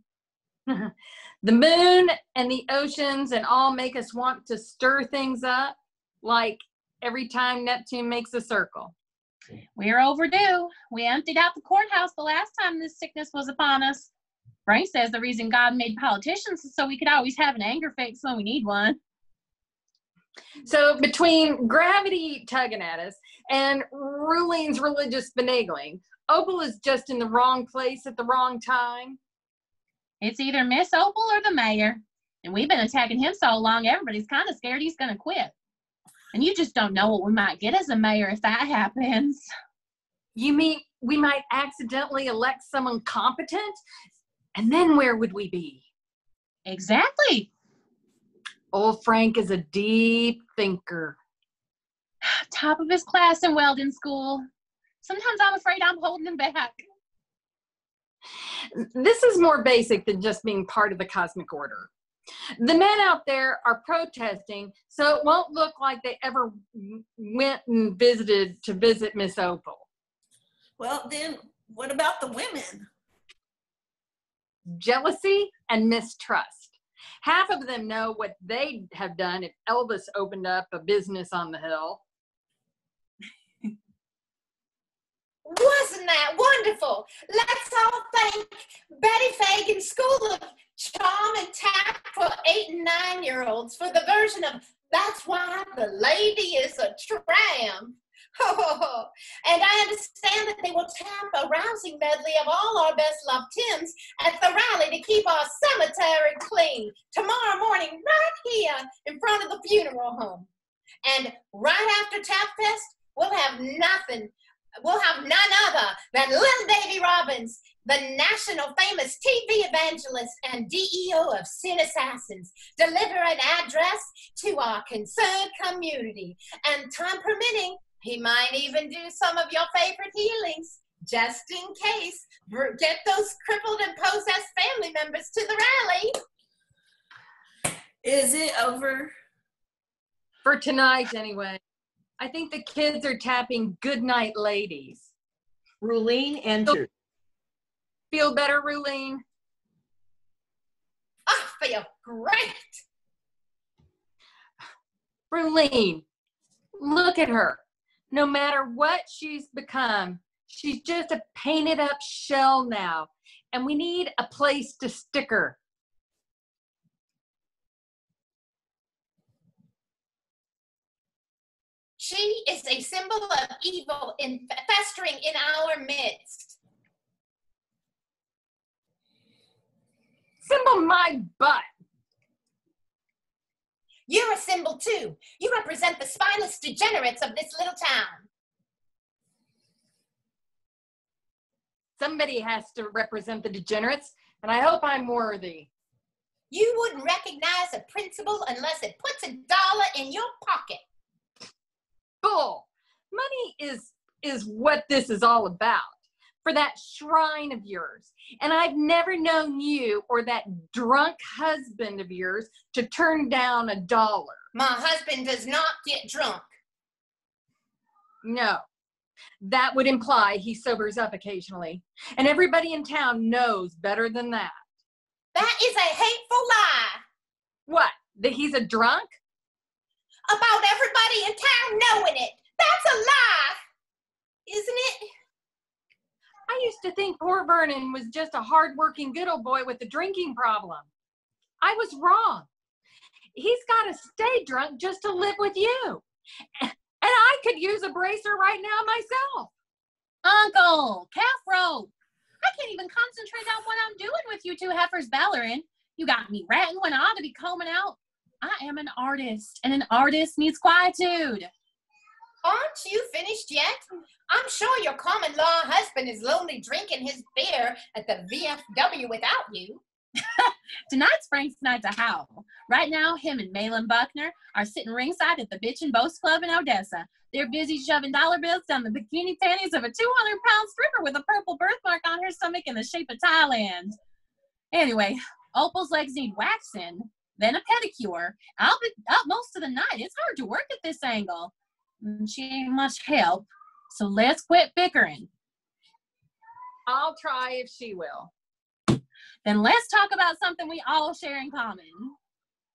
The moon and the oceans and all make us want to stir things up, like every time Neptune makes a circle. We're overdue. We emptied out the courthouse the last time this sickness was upon us. Frank says the reason God made politicians is so we could always have an anger fix when we need one. So between gravity tugging at us and Ruline's religious finagling, Opal is just in the wrong place at the wrong time. It's either Miss Opal or the mayor. And we've been attacking him so long, everybody's kind of scared he's going to quit. And you just don't know what we might get as a mayor if that happens. You mean we might accidentally elect someone competent? And then where would we be? Exactly. Old Frank is a deep thinker. Top of his class in welding school. Sometimes I'm afraid I'm holding him back. This is more basic than just being part of the cosmic order. The men out there are protesting, so it won't look like they ever went and visit Miss Opal. Well, then what about the women? Jealousy and mistrust. Half of them know what they'd have done if Elvis opened up a business on the hill. Wasn't that wonderful? Let's all thank Betty Fagan's School of Charm and Tact for 8 and 9-year-olds for the version of That's Why the Lady is a Tramp. And I understand that they will tap a rousing medley of all our best loved Tims at the rally to keep our cemetery clean tomorrow morning right here in front of the funeral home. And right after Tap Fest, we'll have none other than little Davy Robbins, the national famous TV evangelist and DEO of Sin Assassins, deliver an address to our concerned community. And time permitting, he might even do some of your favorite healings, just in case. Get those crippled and possessed family members to the rally. Is it over? For tonight, anyway. I think the kids are tapping Goodnight Ladies. Ruline entered. Feel better, Ruline? I feel great. Ruline, look at her. No matter what she's become, she's just a painted up shell now. And we need a place to stick her. She is a symbol of evil festering in our midst. Symbol my butt. You're a symbol too. You represent the spineless degenerates of this little town. Somebody has to represent the degenerates, and I hope I'm worthy. You wouldn't recognize a principle unless it puts $1 in your pocket. Bull. Money is what this is all about. for that shrine of yours. And I've never known you or that drunk husband of yours to turn down $1. My husband does not get drunk. No, that would imply he sobers up occasionally. And everybody in town knows better than that. That is a hateful lie. What, that he's a drunk? About everybody in town knowing it. That's a lie, isn't it? I used to think poor Vernon was just a hard-working good old boy with a drinking problem. I was wrong. He's got to stay drunk just to live with you. And I could use a bracer right now myself. Uncle, calf rope. I can't even concentrate on what I'm doing with you two heifers bellering. You got me ratting when I ought to be combing out. I am an artist, and an artist needs quietude. Aren't you finished yet? I'm sure your common law husband is lonely drinking his beer at the VFW without you. Tonight's Frank's night to howl. Right now, him and Malin Buckner are sitting ringside at the Bitch and Boast Club in Odessa. They're busy shoving dollar bills down the bikini panties of a 200-pound stripper with a purple birthmark on her stomach in the shape of Thailand. Anyway, Opal's legs need waxing, then a pedicure. I'll be up most of the night. It's hard to work at this angle. She ain't much help, so let's quit bickering. I'll try if she will. Then let's talk about something we all share in common.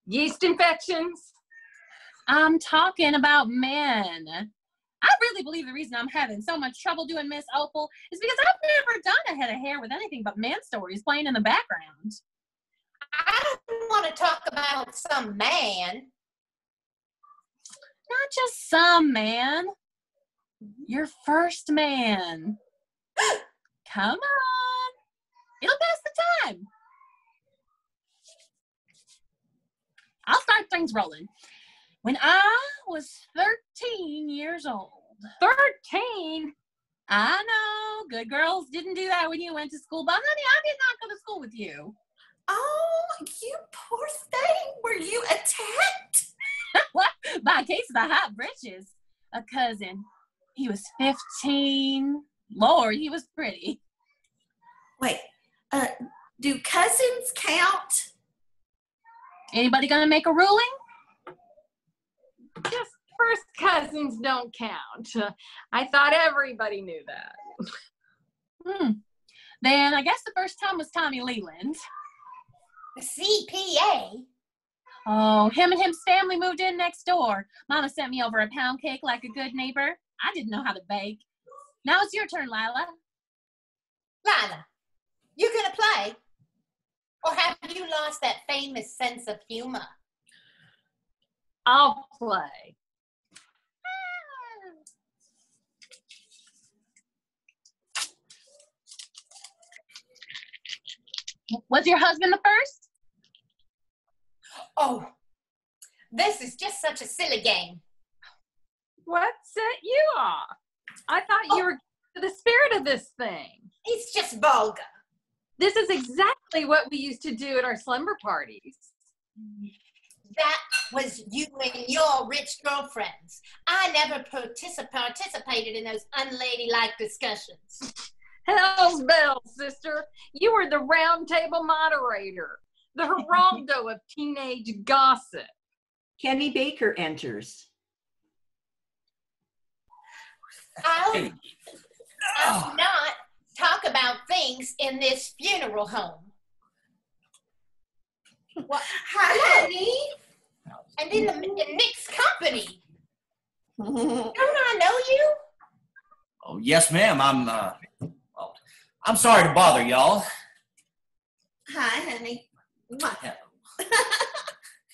Yeast infections? I'm talking about men. I really believe the reason I'm having so much trouble doing Miss Opal is because I've never done a head of hair with anything but man stories playing in the background. I don't want to talk about some man. Not just some man. Your first man. Come on. It'll pass the time. I'll start things rolling. When I was 13 years old. 13? I know. Good girls didn't do that when you went to school. But honey, I did not go to school with you. Oh, you poor thing. Were you attacked? By a case of the hot britches. A cousin. He was 15. Lord, he was pretty. Wait, do cousins count? Anybody gonna make a ruling? Just first cousins don't count. I thought everybody knew that. Then I guess the first time was Tommy Leland. The CPA? Oh, him and his family moved in next door. Mama sent me over a pound cake like a good neighbor. I didn't know how to bake. Now it's your turn, Lyla. Lyla, you gonna play? Or have you lost that famous sense of humor? I'll play. Was your husband the first? Oh, this is just such a silly game. What set you off? I thought you were the spirit of this thing. It's just vulgar. This is exactly what we used to do at our slumber parties. That was you and your rich girlfriends. I never participated in those unladylike discussions. Hell's bells, sister. You were the round table moderator, the Geraldo of teenage gossip. Kenny Baker enters. I'll not talk about things in this funeral home. Well, hi, honey. And in Nick's company. Don't I know you? Oh, yes, ma'am. I'm sorry to bother y'all. Hi, honey.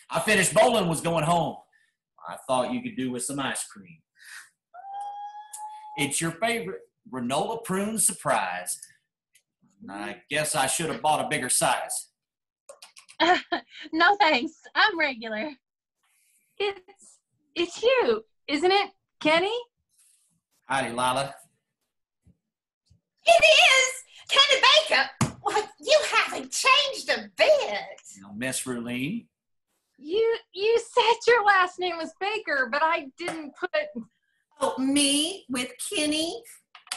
I finished bowling, was going home. I thought you could do with some ice cream. It's your favorite granola prune surprise. I guess I should have bought a bigger size. No thanks. I'm regular. It's you, isn't it, Kenny? Howdy, Lyla. It is! Kenny Baker! Well, you haven't changed a bit. Miss Ruline. You said your last name was Baker, but I didn't put... Oh, me with Kenny?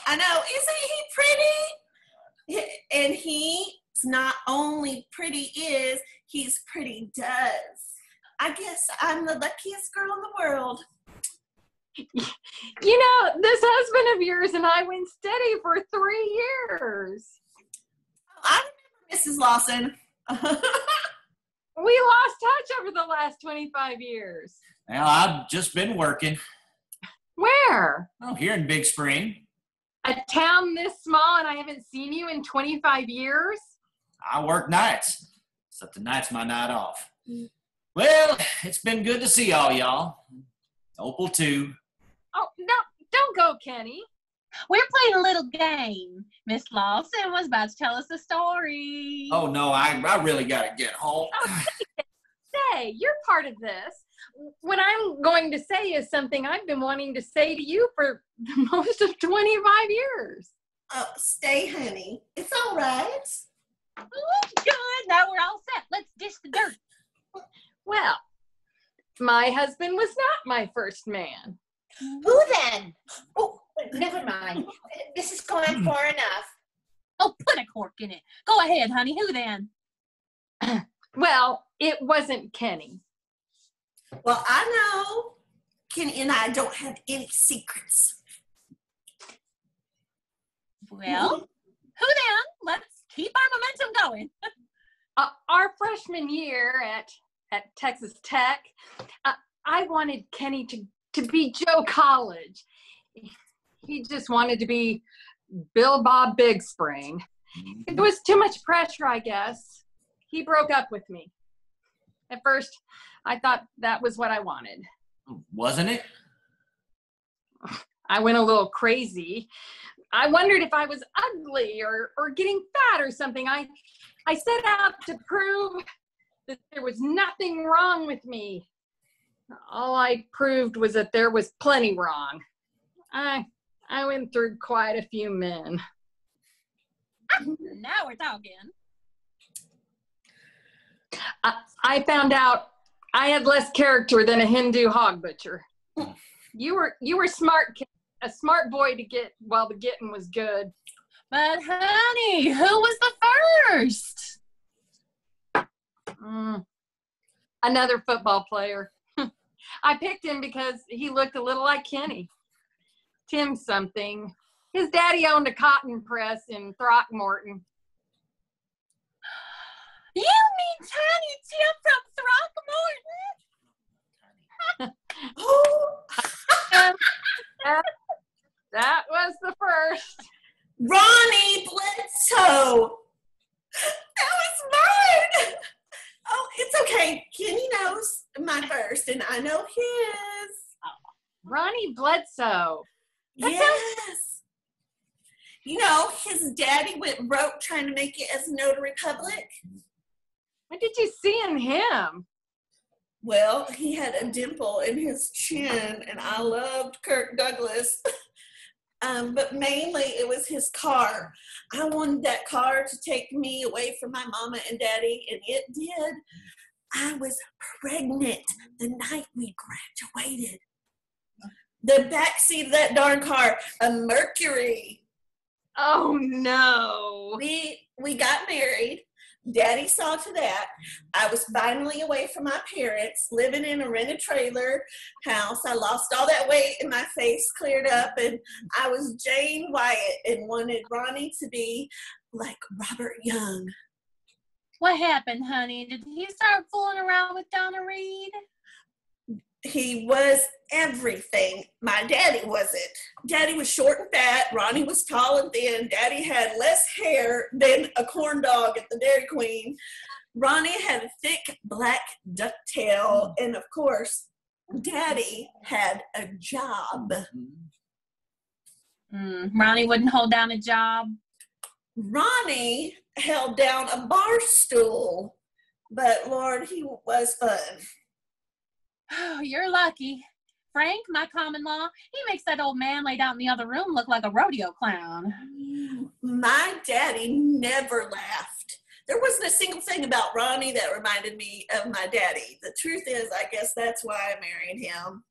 I know. Isn't he pretty? And he's not only pretty is, he's pretty does. I guess I'm the luckiest girl in the world. You know, this husband of yours and I went steady for 3 years. I remember Mrs. Lawson. We lost touch over the last 25 years. Well, I've just been working. Where? Oh, here in Big Spring. A town this small and I haven't seen you in 25 years? I work nights, except tonight's my night off. Well, it's been good to see all y'all. Opal, too. Oh, no, don't go, Kenny. We're playing a little game. Miss Lawson was about to tell us a story. Oh, no, I really got to get home. Oh, say, you're part of this. What I'm going to say is something I've been wanting to say to you for most of 25 years. Stay, honey. It's all right. Oh, good. Now we're all set. Let's dish the dirt. Well, my husband was not my first man. Who then? Oh, never mind. This is going far enough. Oh, put a cork in it. Go ahead, honey. Who then? Well, it wasn't Kenny. Well, I know Kenny and I don't have any secrets. Well, who then? Let's keep our momentum going. Our freshman year at Texas Tech, I wanted Kenny to be Joe College. He just wanted to be Bill Bob Big Spring. It was too much pressure, I guess. He broke up with me. At first, I thought that was what I wanted. Wasn't it? I went a little crazy. I wondered if I was ugly or getting fat or something. I set out to prove that there was nothing wrong with me. All I proved was that there was plenty wrong. I went through quite a few men. Now we're talking. I found out I had less character than a Hindu hog butcher. You were smart, a smart boy to get while the getting was good. But honey, who was the first? Another football player. I picked him because he looked a little like Kenny. Tim something. His daddy owned a cotton press in Throckmorton. You mean Tiny Tim from Throckmorton? That was the first. Ronnie Bledsoe. That was mine. Oh, it's okay. Kenny knows my first, and I know his. Ronnie Bledsoe. Yes. You know, his daddy went broke trying to make it as a notary public. What did you see in him? Well, he had a dimple in his chin, and I loved Kirk Douglas. But mainly it was his car. I wanted that car to take me away from my mama and daddy, and it did. I was pregnant the night we graduated. The backseat of that darn car, a Mercury. Oh, no. We got married. Daddy saw to that. I was finally away from my parents, living in a rented trailer house. I lost all that weight and my face cleared up, and I was Jane Wyatt and wanted Ronnie to be like Robert Young. What happened, honey? Did he start fooling around with Donna Reed? He was everything. My daddy wasn't. Daddy was short and fat. Ronnie was tall and thin. Daddy had less hair than a corn dog at the Dairy Queen. Ronnie had a thick black ducktail. And of course, Daddy had a job. Ronnie wouldn't hold down a job. Ronnie held down a bar stool. But Lord, he was fun. Oh, you're lucky. Frank, my common law, he makes that old man laid out in the other room look like a rodeo clown. My daddy never laughed. There wasn't a single thing about Ronnie that reminded me of my daddy. The truth is, I guess that's why I married him.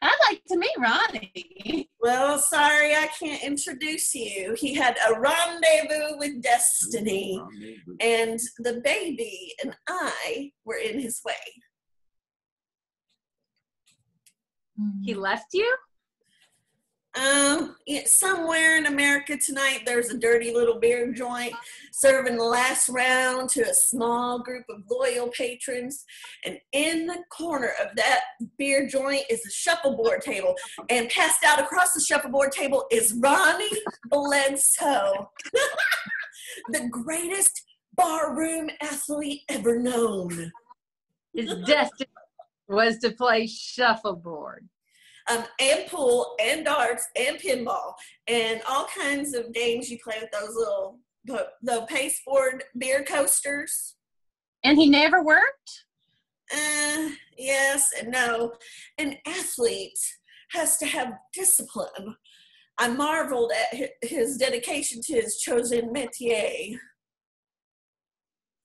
I'd like to meet Ronnie. Well, sorry I can't introduce you. He had a rendezvous with destiny, and the baby and I were in his way. He left you? Somewhere in America tonight, there's a dirty little beer joint serving the last round to a small group of loyal patrons. And in the corner of that beer joint is a shuffleboard table. And passed out across the shuffleboard table is Ronnie Bledsoe, the greatest barroom athlete ever known. His destiny was to play shuffleboard. And pool, and darts, and pinball, and all kinds of games you play with those little the pasteboard beer coasters. And he never worked? Yes and no. An athlete has to have discipline. I marveled at his dedication to his chosen métier.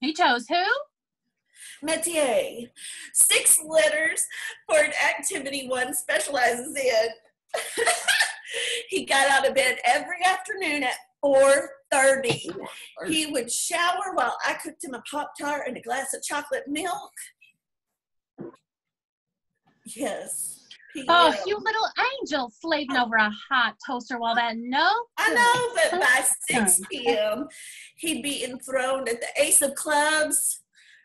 He chose who? Métier. 6 letters for an activity one specializes in. He got out of bed every afternoon at 4:30. He would shower while I cooked him a Pop-Tart and a glass of chocolate milk. Yes. Oh, you little angel slaving over a hot toaster while that I know, but by 6 p.m., he'd be enthroned at the ace of clubs,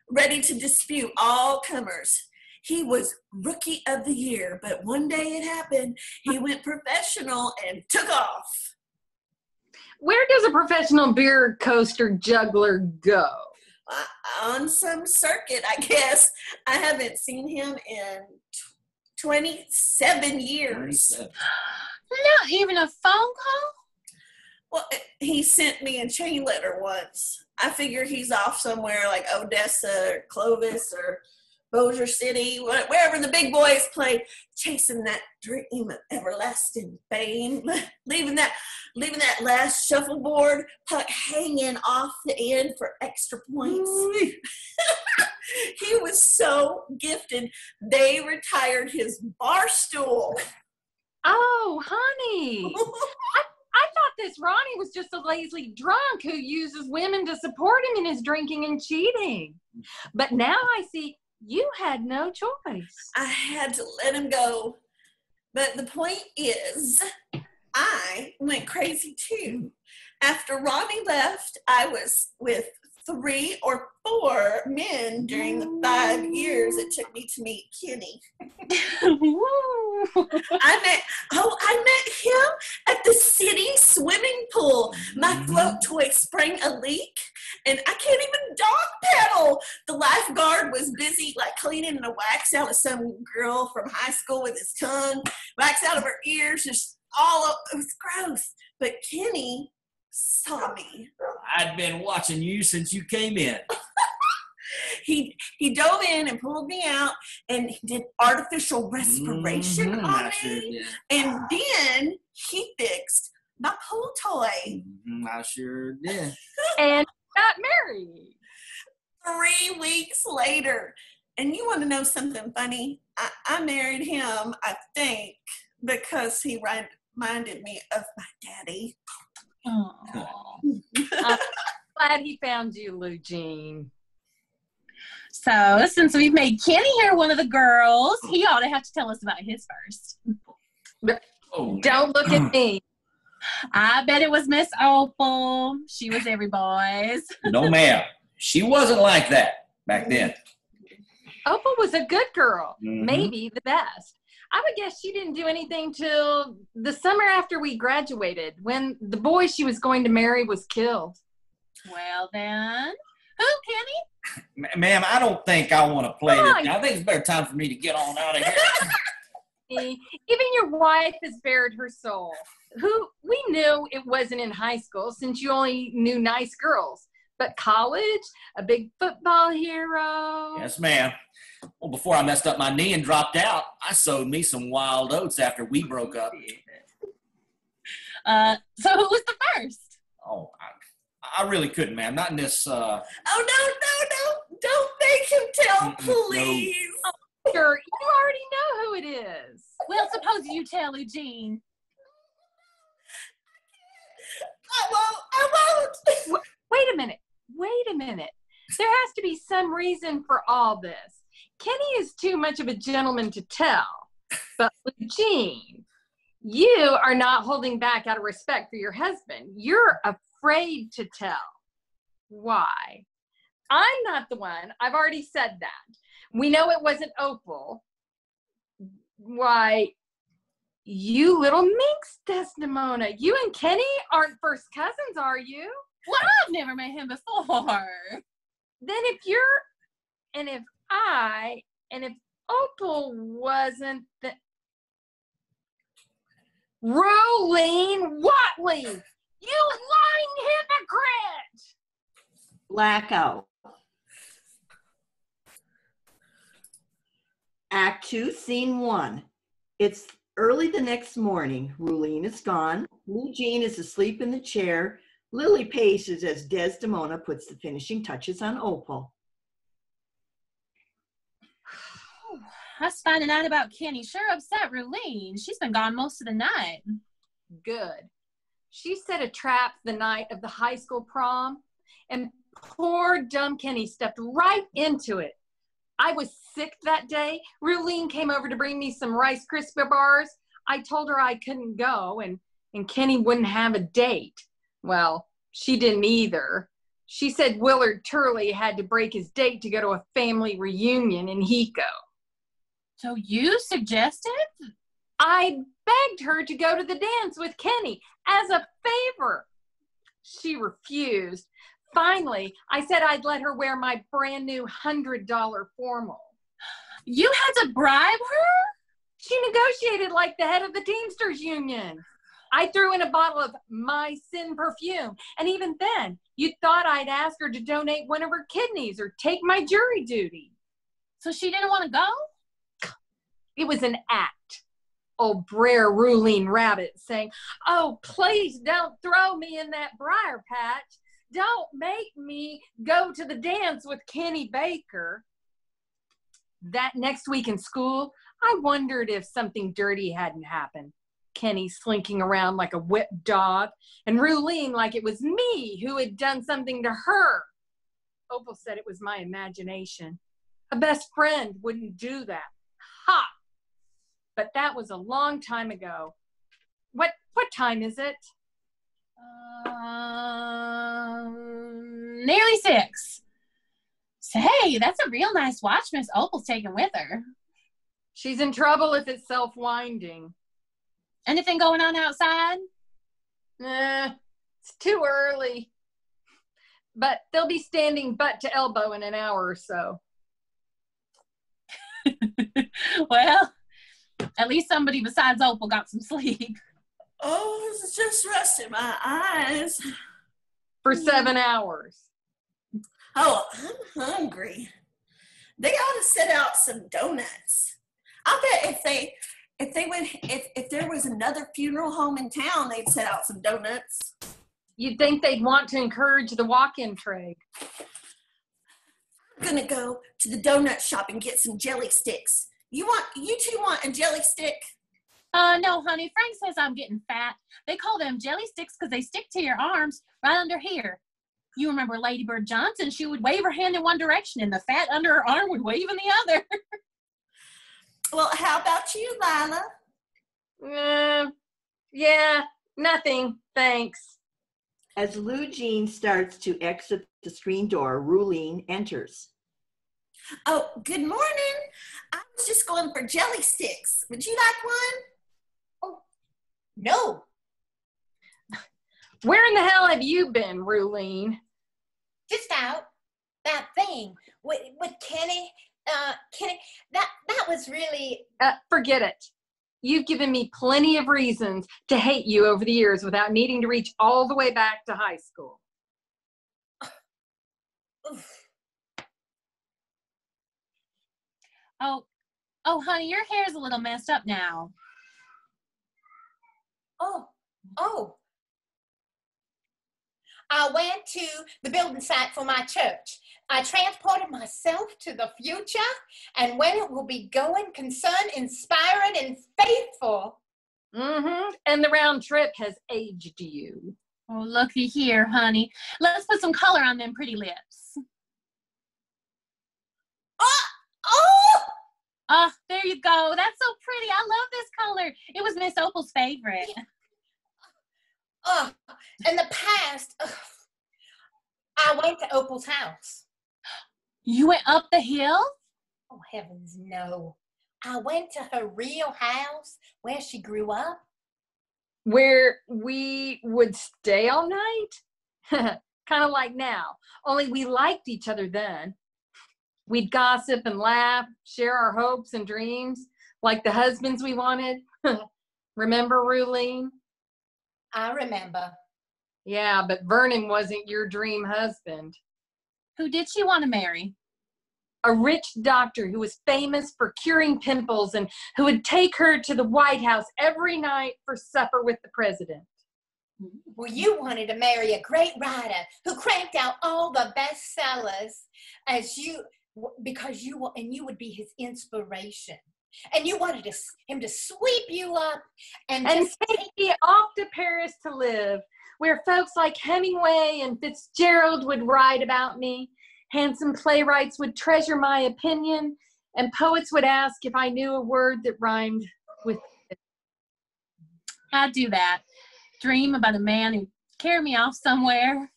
ready to dispute all comers. He was rookie of the year, but one day it happened. He went professional and took off. Where does a professional beer coaster juggler go? On some circuit, I guess. I haven't seen him in 27 years. Not even a phone call? Well, he sent me a chain letter once. I figure he's off somewhere like Odessa or Clovis or Bossier City, wherever the big boys play, chasing that dream of everlasting fame, leaving that last shuffleboard puck hanging off the end for extra points. He was so gifted, they retired his bar stool. Oh, honey. I thought this Ronnie was just a lazy drunk who uses women to support him in his drinking and cheating. But now I see you had no choice. I had to let him go. But the point is, I went crazy too. After Ronnie left, I was with 3 or 4 men during the 5 years it took me to meet Kenny. I met him at the city swimming pool. My float toy sprang a leak, and I can't even dog paddle. The lifeguard was busy cleaning the wax out of some girl from high school with his tongue, wax out of her ears, just it was gross. But Kenny saw me. I'd been watching you since you came in. He dove in and pulled me out and he did artificial respiration on me. Sure did. And then he fixed my pool toy. I sure did. And got married. 3 weeks later. And you want to know something funny? I married him, I think, because he reminded me of my daddy. I'm glad he found you, Lou Jean. So, since we've made Kenny here one of the girls, he ought to have to tell us about his first. Don't look at me. I bet it was Miss Opal. She was every boy's. No, ma'am. She wasn't like that back then. Opal was a good girl, maybe the best. I would guess she didn't do anything till the summer after we graduated, when the boy she was going to marry was killed. Well, then, who, Kenny? Ma'am, I don't think I want to play this. I think it's better time for me to get on out of here. Even your wife has bared her soul. Who we knew it wasn't in high school since you only knew nice girls. But college, a big football hero. Yes, ma'am. Well, before I messed up my knee and dropped out, I sowed me some wild oats after we broke up. So who was the first? Oh, I really couldn't, ma'am. Not in this. Oh, no. Don't make him tell, please. Sure, you already know who it is. Well, suppose you tell Eugene. I won't. Wait a minute. There has to be some reason for all this. Kenny is too much of a gentleman to tell. But Eugene, you are not holding back out of respect for your husband. You're afraid to tell. Why? I'm not the one. I've already said that. We know it wasn't Opal. Why, you little minx, Desdemona. You and Kenny aren't first cousins, are you? Well, I've never met him before. Then if Opal wasn't the Ruline Whatley, you lying hypocrite! Blackout. Act 2, Scene 1. It's early the next morning. Ruline is gone. Eugene is asleep in the chair. Lily paces as Desdemona puts the finishing touches on Opal. Us finding out about Kenny sure upset Ruline. She's been gone most of the night. Good. She set a trap the night of the high school prom, and poor dumb Kenny stepped right into it. I was sick that day. Ruline came over to bring me some Rice Krispie bars. I told her I couldn't go, and Kenny wouldn't have a date. Well, she didn't either. She said Willard Turley had to break his date to go to a family reunion in Hico. So you suggested? I begged her to go to the dance with Kenny as a favor. She refused. Finally, I said I'd let her wear my brand new $100 formal. You had to bribe her? She negotiated like the head of the Teamsters Union. I threw in a bottle of My Sin perfume, and even then, you thought I'd ask her to donate one of her kidneys or take my jury duty. So she didn't want to go? It was an act. Old Brer Ruline Rabbit saying, "Oh, please don't throw me in that briar patch. Don't make me go to the dance with Kenny Baker." That next week in school, I wondered if something dirty hadn't happened. Kenny slinking around like a whipped dog, and Ruline like it was me who had done something to her. Opal said it was my imagination. A best friend wouldn't do that. Ha! But that was a long time ago. What time is it? Nearly 6. Say, that's a real nice watch Miss Opal's taking with her. She's in trouble if it's self-winding. Anything going on outside? It's too early. But they'll be standing butt to elbow in an hour or so. Well, at least somebody besides Opal got some sleep. Oh, it's just resting my eyes. For 7 hours. Oh, I'm hungry. They ought to set out some donuts. I bet if there was another funeral home in town, they'd set out some donuts. You'd think they'd want to encourage the walk-in trade. I'm gonna go to the donut shop and get some jelly sticks. You two want a jelly stick? No, honey. Frank says I'm getting fat. They call them jelly sticks because they stick to your arms right under here. You remember Lady Bird Johnson? She would wave her hand in one direction and the fat under her arm would wave in the other. Well, how about you, Lyla? Yeah, nothing, thanks. As Eugene starts to exit the screen door, Ruline enters. Oh, good morning. I was just going for jelly sticks. Would you like one? Oh, no. Where in the hell have you been, Ruline? Just out. That thing with Kenny. Kenny, that was really... Forget it. You've given me plenty of reasons to hate you over the years without needing to reach all the way back to high school. Oh, honey, your hair's a little messed up now. Oh. I went to the building site for my church. I transported myself to the future, and when it will be going, concerned, inspiring, and faithful. Mm-hmm. And the round trip has aged you. Oh, looky here, honey. Let's put some color on them pretty lips. Oh, there you go. That's so pretty. I love this color. It was Miss Opal's favorite. In the past, I went to Opal's house. You went up the hill? Oh, heavens, no. I went to her real house where she grew up. Where we would stay all night? Kind of like now. Only we liked each other then. We'd gossip and laugh, share our hopes and dreams, like the husbands we wanted. Remember, Ruline? I remember. Yeah, but Vernon wasn't your dream husband. Who did she want to marry? A rich doctor who was famous for curing pimples and who would take her to the White House every night for supper with the president. Well, you wanted to marry a great writer who cranked out all the bestsellers because you would be his inspiration. And you wanted him to sweep you up and take me off to Paris to live, where folks like Hemingway and Fitzgerald would write about me. Handsome playwrights would treasure my opinion, and poets would ask if I knew a word that rhymed with it. I'd do that. Dream about a man who'd carry me off somewhere.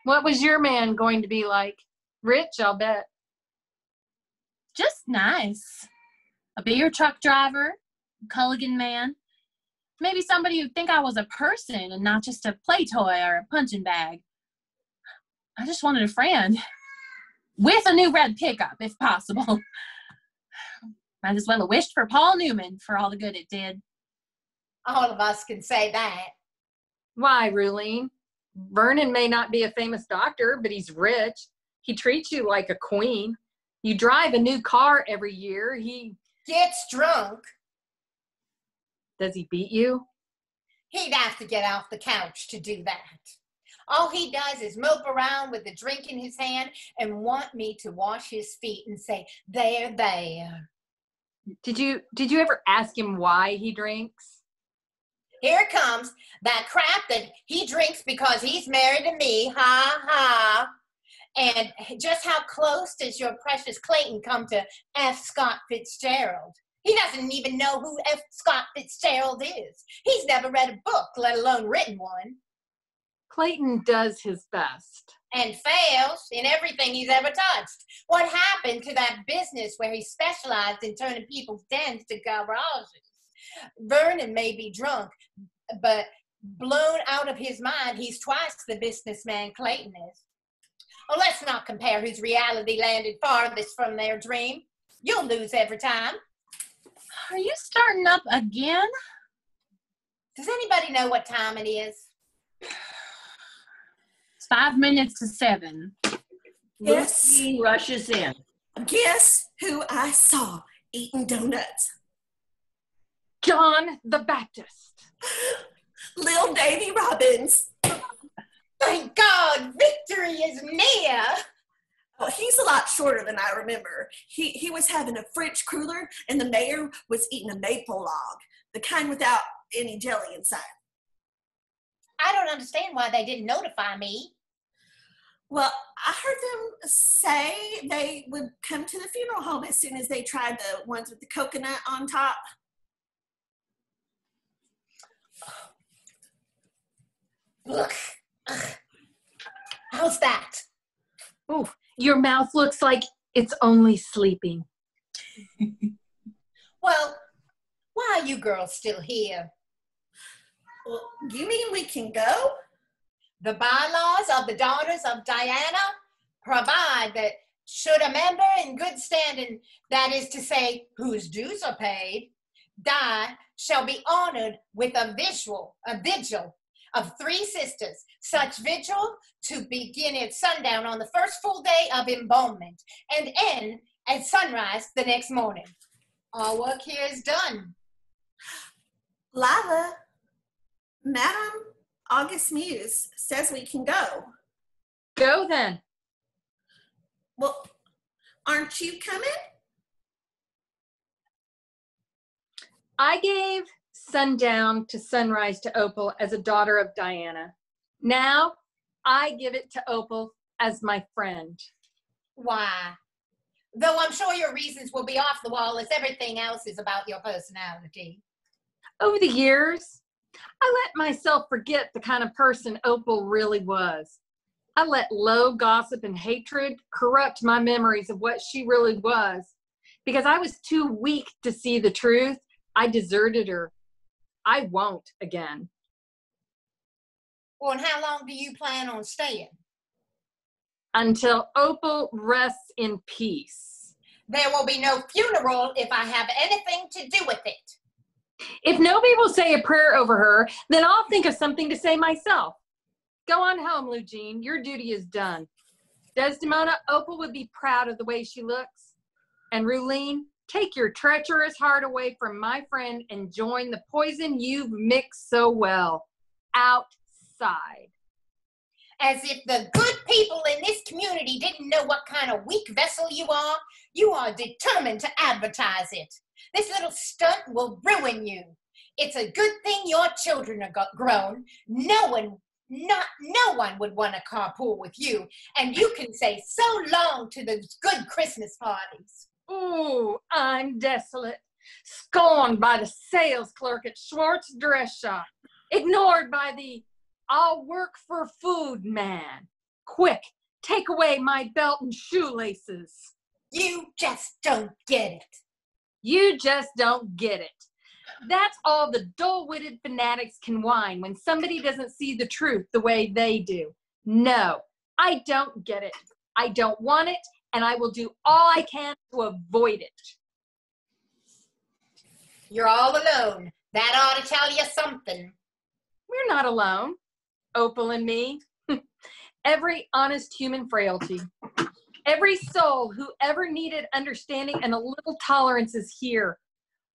What was your man going to be like? Rich, I'll bet. Just nice. A beer truck driver, a Culligan man. Maybe somebody who'd think I was a person and not just a play toy or a punching bag. I just wanted a friend. With a new red pickup, if possible. Might as well have wished for Paul Newman for all the good it did. All of us can say that. Why, Ruline? Vernon may not be a famous doctor, but he's rich. He treats you like a queen. You drive a new car every year. He gets drunk. Does he beat you? He'd have to get off the couch to do that. All he does is mope around with a drink in his hand and want me to wash his feet and say, there, there. Did you ever ask him why he drinks? Here comes that crap that he drinks because he's married to me. Ha, ha. And just how close does your precious Clayton come to F. Scott Fitzgerald? He doesn't even know who F. Scott Fitzgerald is. He's never read a book, let alone written one. Clayton does his best. And fails in everything he's ever touched. What happened to that business where he specialized in turning people's dens to garages? Vernon may be drunk, but blown out of his mind, he's twice the businessman Clayton is. Oh, let's not compare whose reality landed farthest from their dream. You'll lose every time. Are you starting up again? Does anybody know what time it is? It's 5 minutes to 7. Yes. Lucy rushes in. Guess who I saw eating donuts? John the Baptist. Little Davy Robbins. Thank God, victory is near. Oh, he's a lot shorter than I remember. He was having a French cruller, and the mayor was eating a maple log, the kind without any jelly inside. I don't understand why they didn't notify me. Well, I heard them say they would come to the funeral home as soon as they tried the ones with the coconut on top. Look. How's that? Ooh, your mouth looks like it's only sleeping. Well, why are you girls still here? Well, you mean we can go? The bylaws of the Daughters of Diana provide that should a member in good standing, that is to say, whose dues are paid, die, shall be honored with a vigil of 3 sisters, such vigil to begin at sundown on the first full day of embalmment and end at sunrise the next morning. Our work here is done. Lyla, madam, August Muse says we can go. Go then. Well, aren't you coming? I gave sundown to sunrise to Opal as a daughter of Diana. Now I give it to Opal as my friend. Why? Though I'm sure your reasons will be off the wall as everything else is about your personality. Over the years, I let myself forget the kind of person Opal really was. I let low gossip and hatred corrupt my memories of what she really was. Because I was too weak to see the truth, I deserted her. I won't again. Well, and how long do you plan on staying? Until Opal rests in peace. There will be no funeral if I have anything to do with it. If nobody will say a prayer over her, then I'll think of something to say myself. Go on home, Lugene. Your duty is done. Desdemona, Opal would be proud of the way she looks. And Ruline, take your treacherous heart away from my friend and join the poison you've mixed so well. Outside. As if the good people in this community didn't know what kind of weak vessel you are determined to advertise it. This little stunt will ruin you. It's a good thing your children are grown. No one would want to carpool with you, and you can say so long to those good Christmas parties. Ooh, I'm desolate. Scorned by the sales clerk at Schwartz Dress Shop. Ignored by the I'll work for food man. Quick, take away my belt and shoelaces. You just don't get it. You just don't get it. That's all the dull-witted fanatics can whine when somebody doesn't see the truth the way they do. No, I don't get it. I don't want it, and I will do all I can to avoid it. You're all alone. That ought to tell you something. We're not alone, Opal and me. Every honest human frailty. Every soul who ever needed understanding and a little tolerance is here,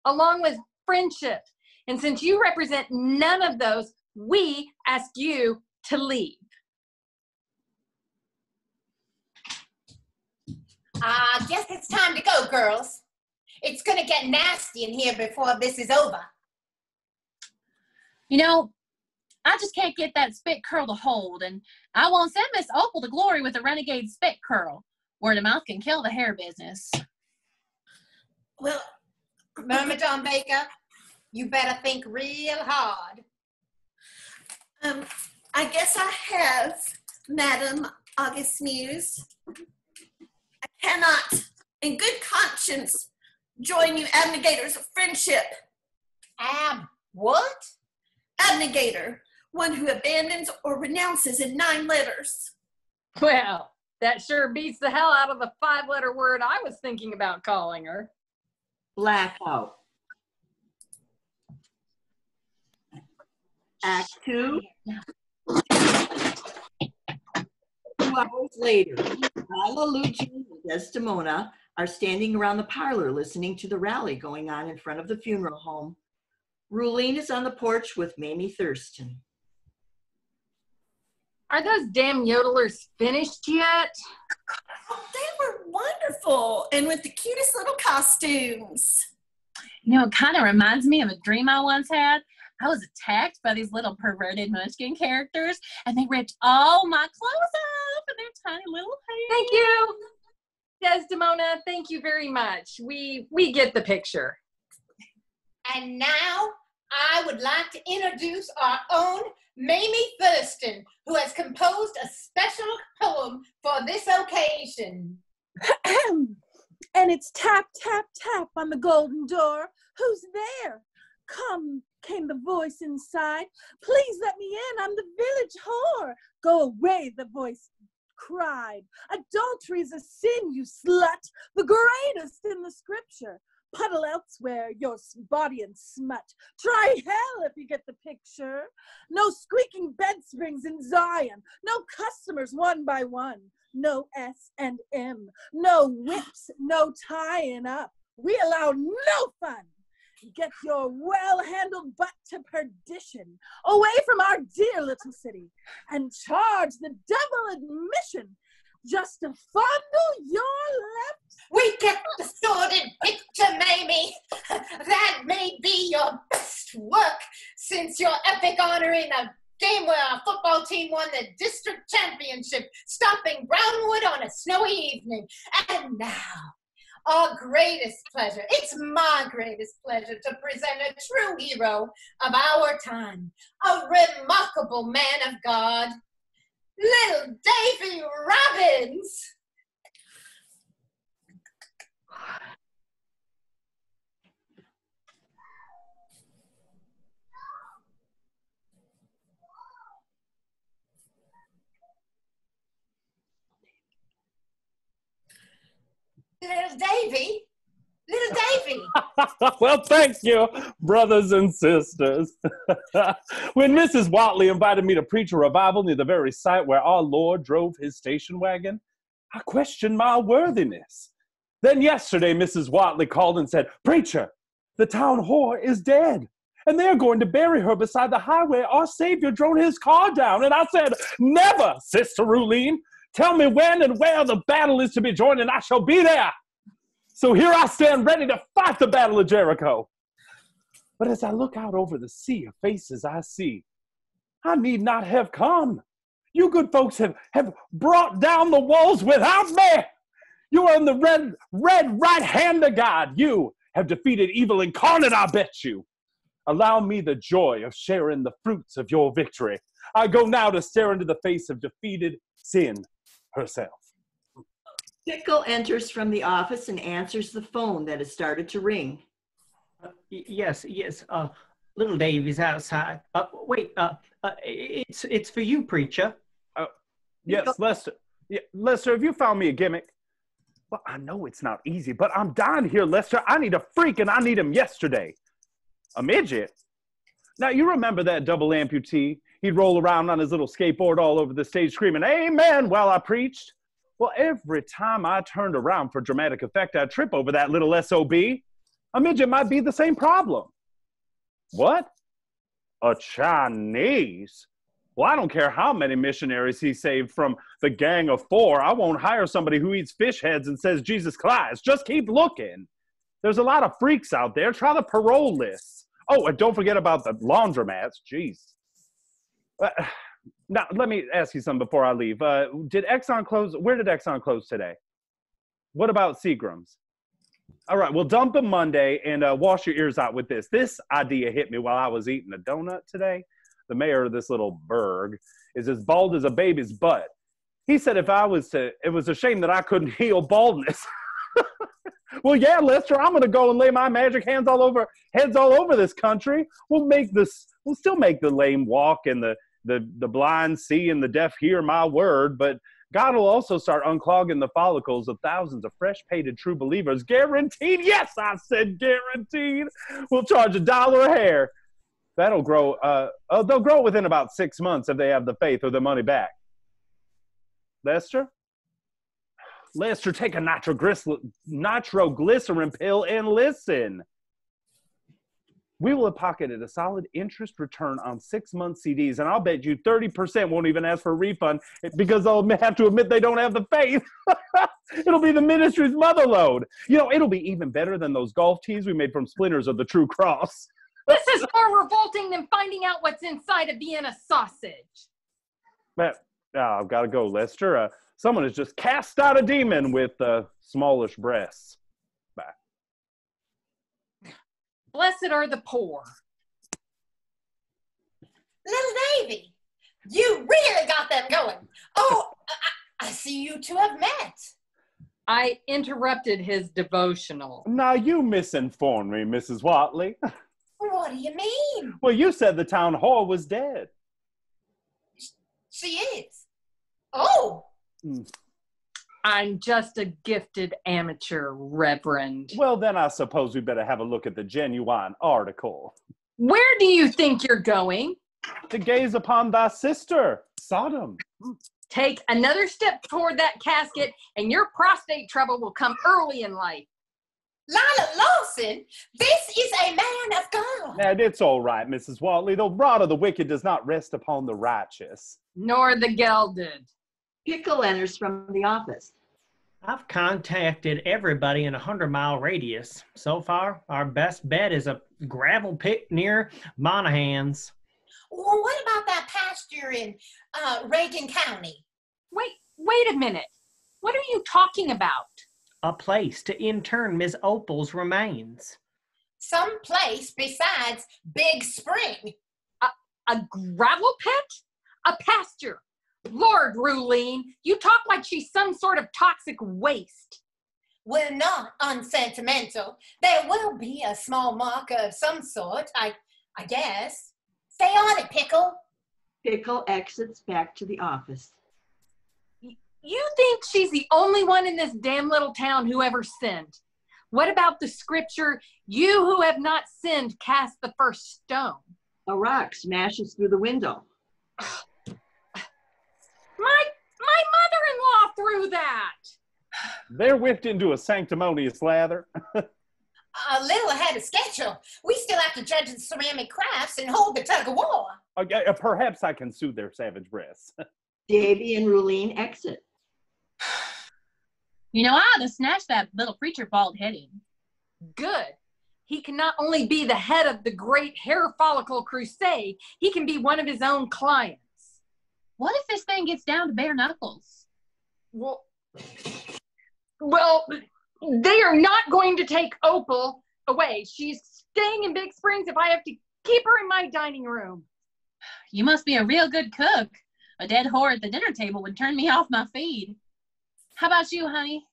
along with friendship. And since you represent none of those, we ask you to leave. I guess it's time to go, girls. It's gonna get nasty in here before this is over. You know, I just can't get that spit curl to hold, and I won't send Miss Opal to glory with a renegade spit curl. Word of mouth can kill the hair business. Well, Myrmidon Baker, you better think real hard. I guess I have, Madam August Muse. I cannot, in good conscience, join you abnegators of friendship. What? Abnegator, one who abandons or renounces in 9 letters. Well, that sure beats the hell out of the 5-letter word I was thinking about calling her. Blackout. Act 2. 2 hours later, Lyla, Lugene, and Desdemona are standing around the parlor listening to the rally going on in front of the funeral home. Ruline is on the porch with Mamie Thurston. Are those damn yodelers finished yet? Oh, they were wonderful, and with the cutest little costumes. You know, it kind of reminds me of a dream I once had. I was attacked by these little perverted Munchkin characters, and they ripped all my clothes off and their tiny little hands. Thank you, Desdemona. Thank you very much. We get the picture. And now I would like to introduce our own Mamie Thurston, who has composed a special poem for this occasion. And it's tap, tap, tap on the golden door. Who's there? Come, came the voice inside. Please let me in, I'm the village whore. Go away, the voice cried. Adultery's a sin, you slut, the greatest in the scripture. Puddle elsewhere, your body and smut. Try hell if you get the picture. No squeaking bed springs in Zion. No customers one by one. No S&M. No whips, no tying up. We allow no fun. Get your well-handled butt to perdition, away from our dear little city, and charge the double admission just to fondle your lips. We get the sordid picture, Mamie. That may be your best work since your epic honor in a game where our football team won the district championship, stomping Brownwood on a snowy evening. And now, our greatest pleasure, it's my greatest pleasure to present a true hero of our time, a remarkable man of God, little Davy Robbins. Little Davy. Little Davy. Well, thank you, brothers and sisters. When Mrs. Whatley invited me to preach a revival near the very site where our Lord drove his station wagon, I questioned my worthiness. Then yesterday, Mrs. Whatley called and said, "Preacher, the town whore is dead, and they're going to bury her beside the highway our Savior drove his car down." And I said, "Never, Sister Ruline. Tell me when and where the battle is to be joined, and I shall be there." So here I stand ready to fight the Battle of Jericho. But as I look out over the sea of faces I see, I need not have come. You good folks have brought down the walls without me. You are in the red right hand of God. You have defeated evil incarnate, I bet you. Allow me the joy of sharing the fruits of your victory. I go now to stare into the face of defeated sin herself. Pickle enters from the office and answers the phone that has started to ring. Yes. Little Davy's outside. Wait. It's for you, preacher. Yes, Lester. Yeah, Lester, have you found me a gimmick? Well, I know it's not easy, but I'm dying here, Lester. I need a freak, and I need him yesterday. A midget? Now, you remember that double amputee? He'd roll around on his little skateboard all over the stage screaming, "Amen," while I preached. Well, every time I turned around for dramatic effect, I'd trip over that little SOB. A midget might be the same problem. What? A Chinese? Well, I don't care how many missionaries he saved from the Gang of Four. I won't hire somebody who eats fish heads and says Jesus Christ. Just keep looking. There's a lot of freaks out there. Try the parole lists. Oh, and don't forget about the laundromats. Jeez. Now, let me ask you something before I leave. Did Exxon close? Where did Exxon close today? What about Seagram's? All right, well, dump them Monday and wash your ears out with this. This idea hit me while I was eating a donut today. The mayor of this little burg is as bald as a baby's butt. He said it was a shame that I couldn't heal baldness. Well, yeah, Lester, I'm going to go and lay my magic heads all over this country. We'll still make the lame walk and the blind see and the deaf hear my word, but God will also start unclogging the follicles of thousands of fresh-pated true believers. Guaranteed. Yes, I said guaranteed. We'll charge $1 a hair. That'll grow. They'll grow within about 6 months if they have the faith or the money back. Lester, take a nitroglycerin pill and listen. We will have pocketed a solid interest return on 6-month CDs, and I'll bet you 30% won't even ask for a refund because they'll have to admit they don't have the faith. It'll be the ministry's mother lode. You know, it'll be even better than those golf tees we made from splinters of the True Cross. This is more revolting than finding out what's inside a Vienna sausage. But I've got to go, Lester. Someone has just cast out a demon with smallish breasts. Bye. Blessed are the poor. Little Davy, you really got them going. Oh, I see you two have met. I interrupted his devotional. Now you misinformed me, Mrs. Whatley. What do you mean? Well, you said the town whore was dead. She is. Oh. I'm just a gifted amateur, Reverend. Well, then I suppose we better have a look at the genuine article. Where do you think you're going? To gaze upon thy sister, Sodom. Take another step toward that casket, and your prostate trouble will come early in life. Lyla Lawson, this is a man of God. And it's all right, Mrs. Whatley. The rod of the wicked does not rest upon the righteous. Nor the gelded. Pickle enters from the office. I've contacted everybody in a 100-mile radius. So far, our best bet is a gravel pit near Monahan's. Well, what about that pasture in Reagan County? Wait a minute. What are you talking about? A place to intern Miss Opal's remains. Some place besides Big Spring. A gravel pit? A pasture? Lord, Ruline, you talk like she's some sort of toxic waste. We're not unsentimental. There will be a small marker of some sort, I guess. Stay on it, Pickle. Pickle exits back to the office. You think she's the only one in this damn little town who ever sinned? What about the scripture, you who have not sinned, cast the first stone? A rock smashes through the window. My mother-in-law threw that. They're whipped into a sanctimonious lather. A little ahead of schedule. We still have to judge the ceramic crafts and hold the tug of war. Perhaps I can soothe their savage breasts. Davy and Ruline exit. You know, I ought to snatch that little preacher bald headed. Good. He can not only be the head of the great hair follicle crusade, he can be one of his own clients. What if this thing gets down to bare knuckles? Well, they are not going to take Opal away. She's staying in Big Springs if I have to keep her in my dining room. You must be a real good cook. A dead whore at the dinner table would turn me off my feed. How about you, honey?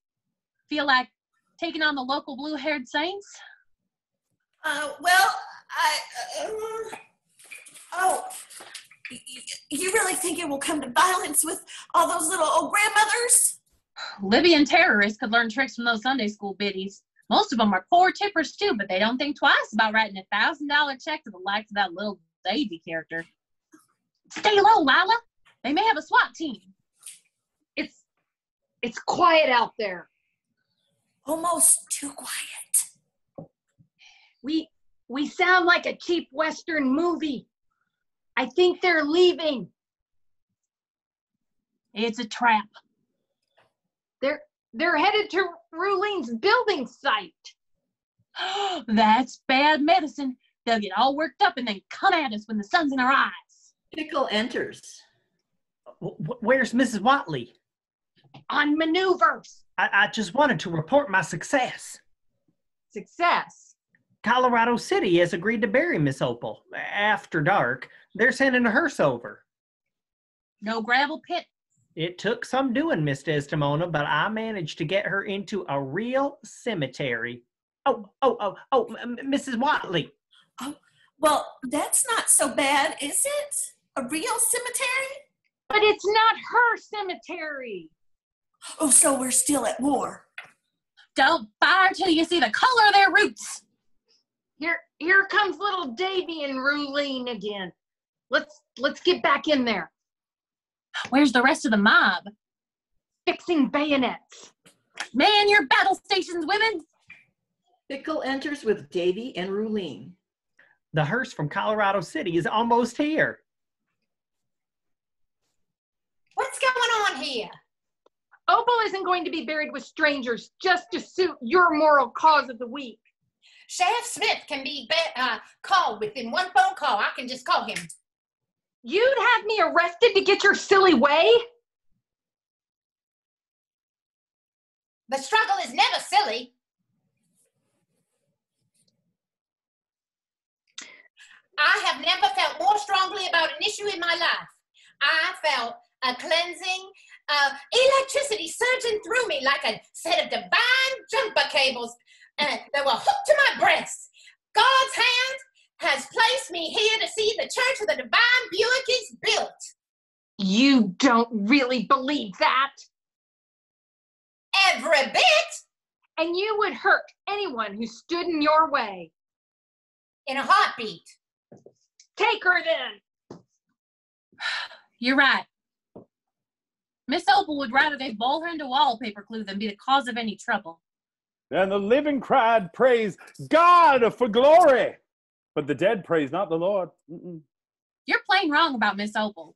Feel like taking on the local blue-haired saints? You really think it will come to violence with all those little old grandmothers? Libyan terrorists could learn tricks from those Sunday school biddies. Most of them are poor tippers too, but they don't think twice about writing a $1,000 check to the likes of that little Davy character. Stay low, Lyla. They may have a SWAT team. It's quiet out there. Almost too quiet. We sound like a cheap Western movie. I think they're leaving. It's a trap. They're headed to Ruline's building site. That's bad medicine. They'll get all worked up and then come at us when the sun's in our eyes. Pickle enters. Where's Mrs. Whatley? On maneuvers. I just wanted to report my success. Success? Colorado City has agreed to bury Miss Opal. After dark, they're sending a hearse over. No gravel pit? It took some doing, Miss Desdemona, but I managed to get her into a real cemetery. Mrs. Whatley. Oh, well, that's not so bad, is it? A real cemetery? But it's not her cemetery. Oh, so we're still at war. Don't fire till you see the color of their roots. Here comes little Davy and Ruline again. Let's get back in there. Where's the rest of the mob? Fixing bayonets. Man your battle stations, women. Pickle enters with Davy and Ruline. The hearse from Colorado City is almost here. What's going on here? Opal isn't going to be buried with strangers just to suit your moral cause of the week. Sheriff Smith can be called within one phone call. I can just call him. You'd have me arrested to get your silly way? The struggle is never silly. I have never felt more strongly about an issue in my life. I felt a cleansing electricity surging through me like a set of divine jumper cables that were hooked to my breast. God's hand has placed me here to see the church of the divine Buick is built. You don't really believe that? Every bit. And you would hurt anyone who stood in your way. In a heartbeat. Take her then. You're right. Miss Opal would rather they bowl her into wallpaper glue than be the cause of any trouble. And the living cried, praise God for glory. But the dead praise not the Lord. Mm-mm. You're plain wrong about Miss Opal.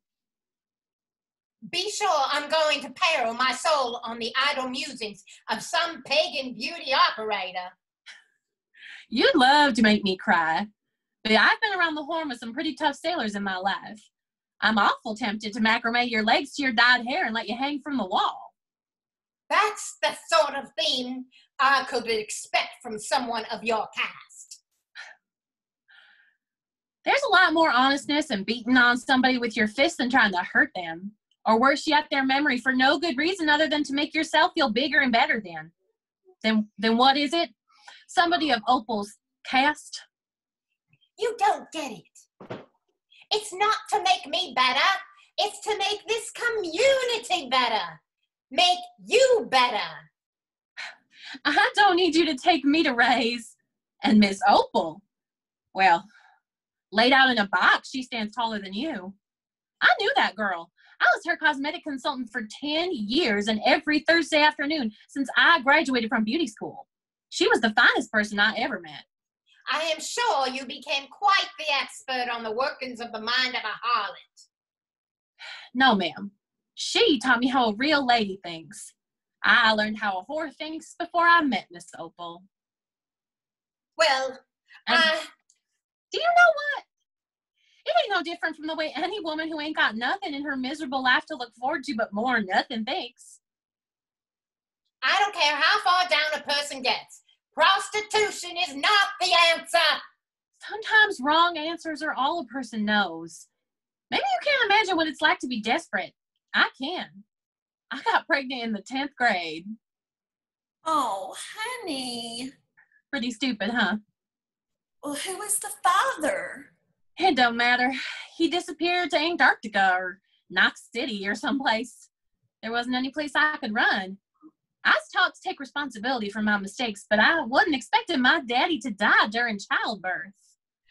Be sure I'm going to peril my soul on the idle musings of some pagan beauty operator. You'd love to make me cry, but I've been around the horn with some pretty tough sailors in my life. I'm awful tempted to macrame your legs to your dyed hair and let you hang from the wall. That's the sort of thing I could expect from someone of your cast. There's a lot more honestness in beating on somebody with your fists than trying to hurt them. Or worse yet, their memory for no good reason other than to make yourself feel bigger and better then what is it? Somebody of Opal's cast? You don't get it. It's not to make me better. It's to make this community better. Make you better. I don't need you to take me to raise. And Miss Opal, well, laid out in a box, she stands taller than you. I knew that girl. I was her cosmetic consultant for 10 years and every Thursday afternoon since I graduated from beauty school. She was the finest person I ever met. I am sure you became quite the expert on the workings of the mind of a harlot. No, ma'am. She taught me how a real lady thinks. I learned how a whore thinks before I met Miss Opal. Well, do you know what? It ain't no different from the way any woman who ain't got nothing in her miserable life to look forward to but more nothing thinks. I don't care how far down a person gets. Prostitution is not the answer. Sometimes wrong answers are all a person knows. Maybe you can't imagine what it's like to be desperate. I can. I got pregnant in the 10th grade. Oh, honey. Pretty stupid, huh? Well, who was the father? It don't matter. He disappeared to Antarctica or Knox City or someplace. There wasn't any place I could run. I was taught to take responsibility for my mistakes, but I wasn't expecting my daddy to die during childbirth.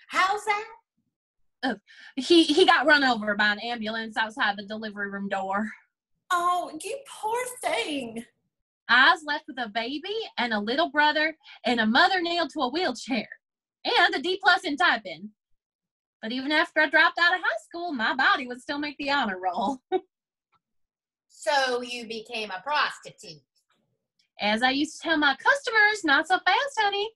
How's that? He got run over by an ambulance outside the delivery room door. Oh, you poor thing. I was left with a baby and a little brother and a mother nailed to a wheelchair and a D+ in typing. But even after I dropped out of high school, my body would still make the honor roll. So you became a prostitute. As I used to tell my customers, not so fast, honey.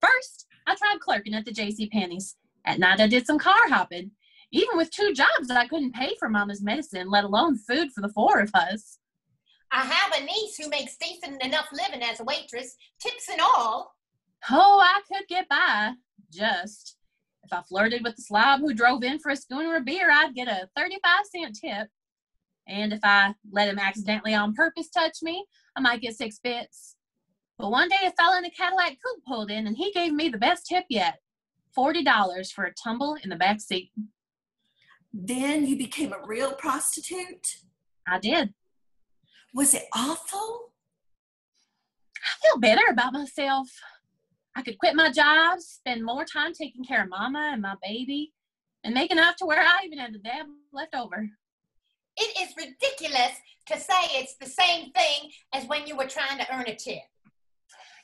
First, I tried clerking at the JCPenney's. At night, I did some car hopping. Even with 2 jobs, I couldn't pay for Mama's medicine, let alone food for the 4 of us. I have a niece who makes decent enough living as a waitress, tips and all. Oh, I could get by. Just. If I flirted with the slob who drove in for a schooner of beer, I'd get a 35-cent tip. And if I let him accidentally on purpose touch me, I might get 6 bits. But one day a fella in a Cadillac coupe pulled in and he gave me the best tip yet. $40 for a tumble in the back seat. Then you became a real prostitute? I did. Was it awful? I feel better about myself. I could quit my job, spend more time taking care of Mama and my baby, and make enough to where I even had a dab left over. It is ridiculous to say it's the same thing as when you were trying to earn a tip.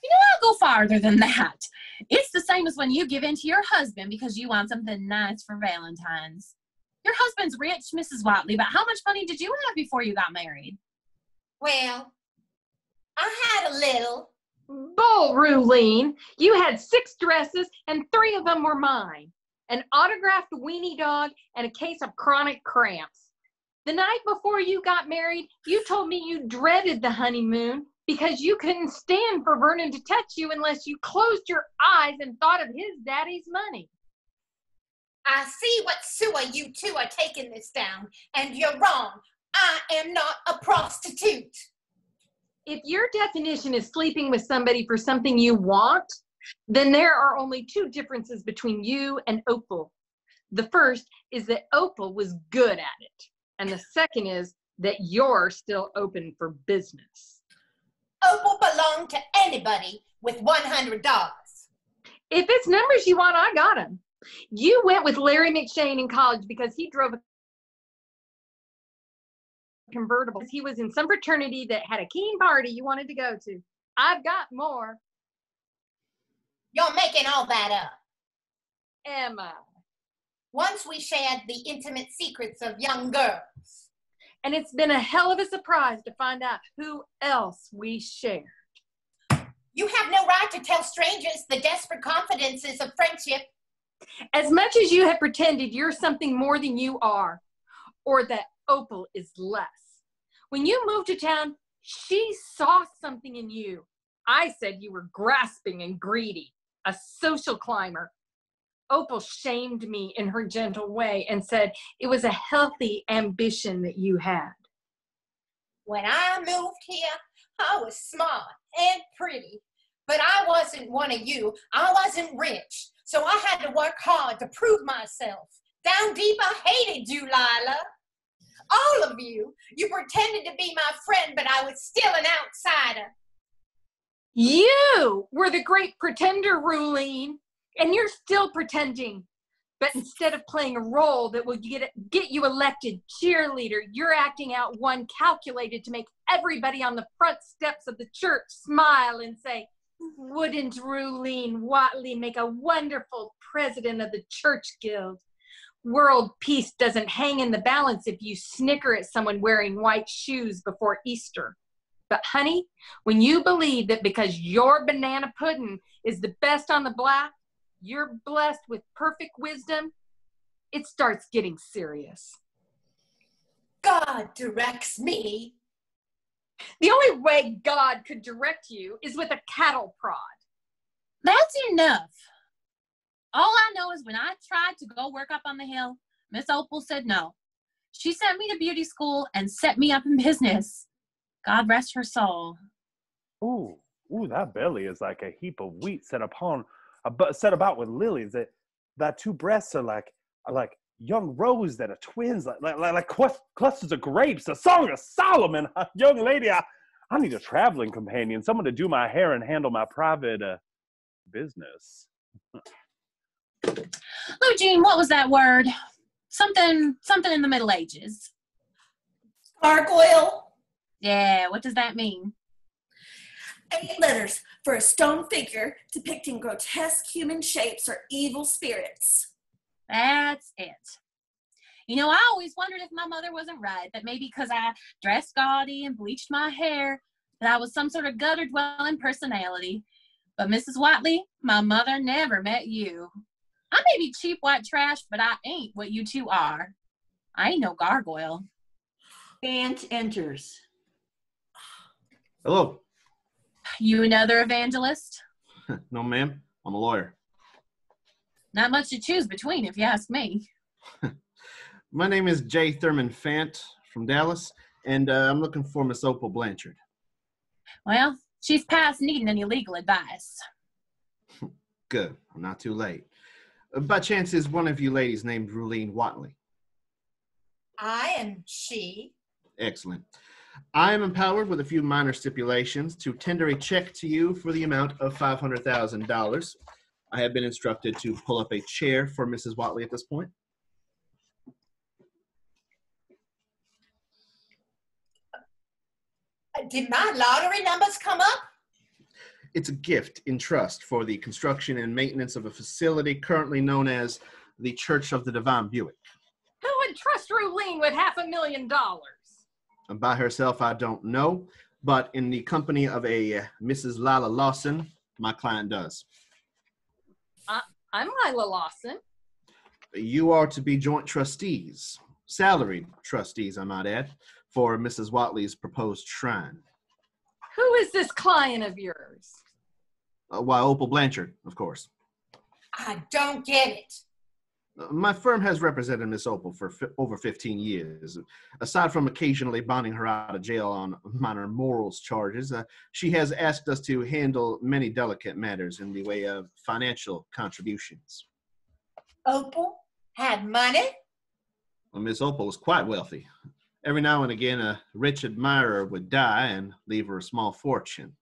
You know, I'll go farther than that. It's the same as when you give in to your husband because you want something nice for Valentine's. Your husband's rich, Mrs. Whatley, but how much money did you have before you got married? Well, I had a little. Bull, Ruline. You had 6 dresses and 3 of them were mine. An autographed weenie dog and a case of chronic cramps. The night before you got married, you told me you dreaded the honeymoon because you couldn't stand for Vernon to touch you unless you closed your eyes and thought of his daddy's money. I see what sewer you two are taking this down, and you're wrong. I am not a prostitute. If your definition is sleeping with somebody for something you want, then there are only 2 differences between you and Opal. The first is that Opal was good at it. And the second is that you're still open for business. Opal belonged to anybody with $100. If it's numbers you want, I got them. You went with Larry McShane in college because he drove a convertible. He was in some fraternity that had a keen party you wanted to go to. I've got more. You're making all that up. Am I? Once we shared the intimate secrets of young girls. And it's been a hell of a surprise to find out who else we shared. You have no right to tell strangers the desperate confidences of friendship. As much as you have pretended you're something more than you are, or that Opal is less. When you moved to town, she saw something in you. I said you were grasping and greedy, a social climber. Opal shamed me in her gentle way and said it was a healthy ambition that you had. When I moved here, I was smart and pretty, but I wasn't one of you. I wasn't rich, so I had to work hard to prove myself. Down deep, I hated you, Lyla. All of you. You pretended to be my friend, but I was still an outsider. You were the great pretender, Ruline, and you're still pretending. But instead of playing a role that will get you elected cheerleader, you're acting out one calculated to make everybody on the front steps of the church smile and say, wouldn't Ruline Whatley make a wonderful president of the church guild? World peace doesn't hang in the balance if you snicker at someone wearing white shoes before Easter. But honey, when you believe that because your banana pudding is the best on the block, you're blessed with perfect wisdom, it starts getting serious. God directs me. The only way God could direct you is with a cattle prod. That's enough. All I know is when I tried to go work up on the hill, Miss Opal said no. She sent me to beauty school and set me up in business. God rest her soul. Ooh, that belly is like a heap of wheat set about with lilies. That two breasts are like young rose that are twins, like clusters of grapes. A song of Solomon. Young lady, I need a traveling companion, someone to do my hair and handle my private business. Eugene, what was that word? Something in the Middle Ages. Gargoyle. Yeah, what does that mean? 8 letters for a stone figure depicting grotesque human shapes or evil spirits. That's it. You know, I always wondered if my mother wasn't right, that maybe because I dressed gaudy and bleached my hair, that I was some sort of gutter-dwelling personality. But Mrs. Whatley, my mother never met you. I may be cheap white trash, but I ain't what you two are. I ain't no gargoyle. Fant enters. Hello. You another evangelist? No, ma'am. I'm a lawyer. Not much to choose between, if you ask me. My name is J. Thurman Fant from Dallas, and I'm looking for Miss Opal Blanchard. Well, she's past needing any legal advice. Good. I'm not too late. By chance, is one of you ladies named Ruline Whatley? I am she. Excellent. I am empowered with a few minor stipulations to tender a check to you for the amount of $500,000. I have been instructed to pull up a chair for Mrs. Whatley at this point. Did my lottery numbers come up? It's a gift in trust for the construction and maintenance of a facility currently known as the Church of the Divine Buick. Who would trust Ruline with $500,000? And by herself, I don't know, but in the company of a Mrs. Lyla Lawson, my client does. I'm Lyla Lawson. You are to be joint trustees, salaried trustees, I might add, for Mrs. Whatley's proposed shrine. Who is this client of yours? Why, Opal Blanchard, of course. I don't get it. My firm has represented Miss Opal for over 15 years. Aside from occasionally bonding her out of jail on minor morals charges, she has asked us to handle many delicate matters in the way of financial contributions. Opal had money? Well, Miss Opal was quite wealthy. Every now and again, a rich admirer would die and leave her a small fortune.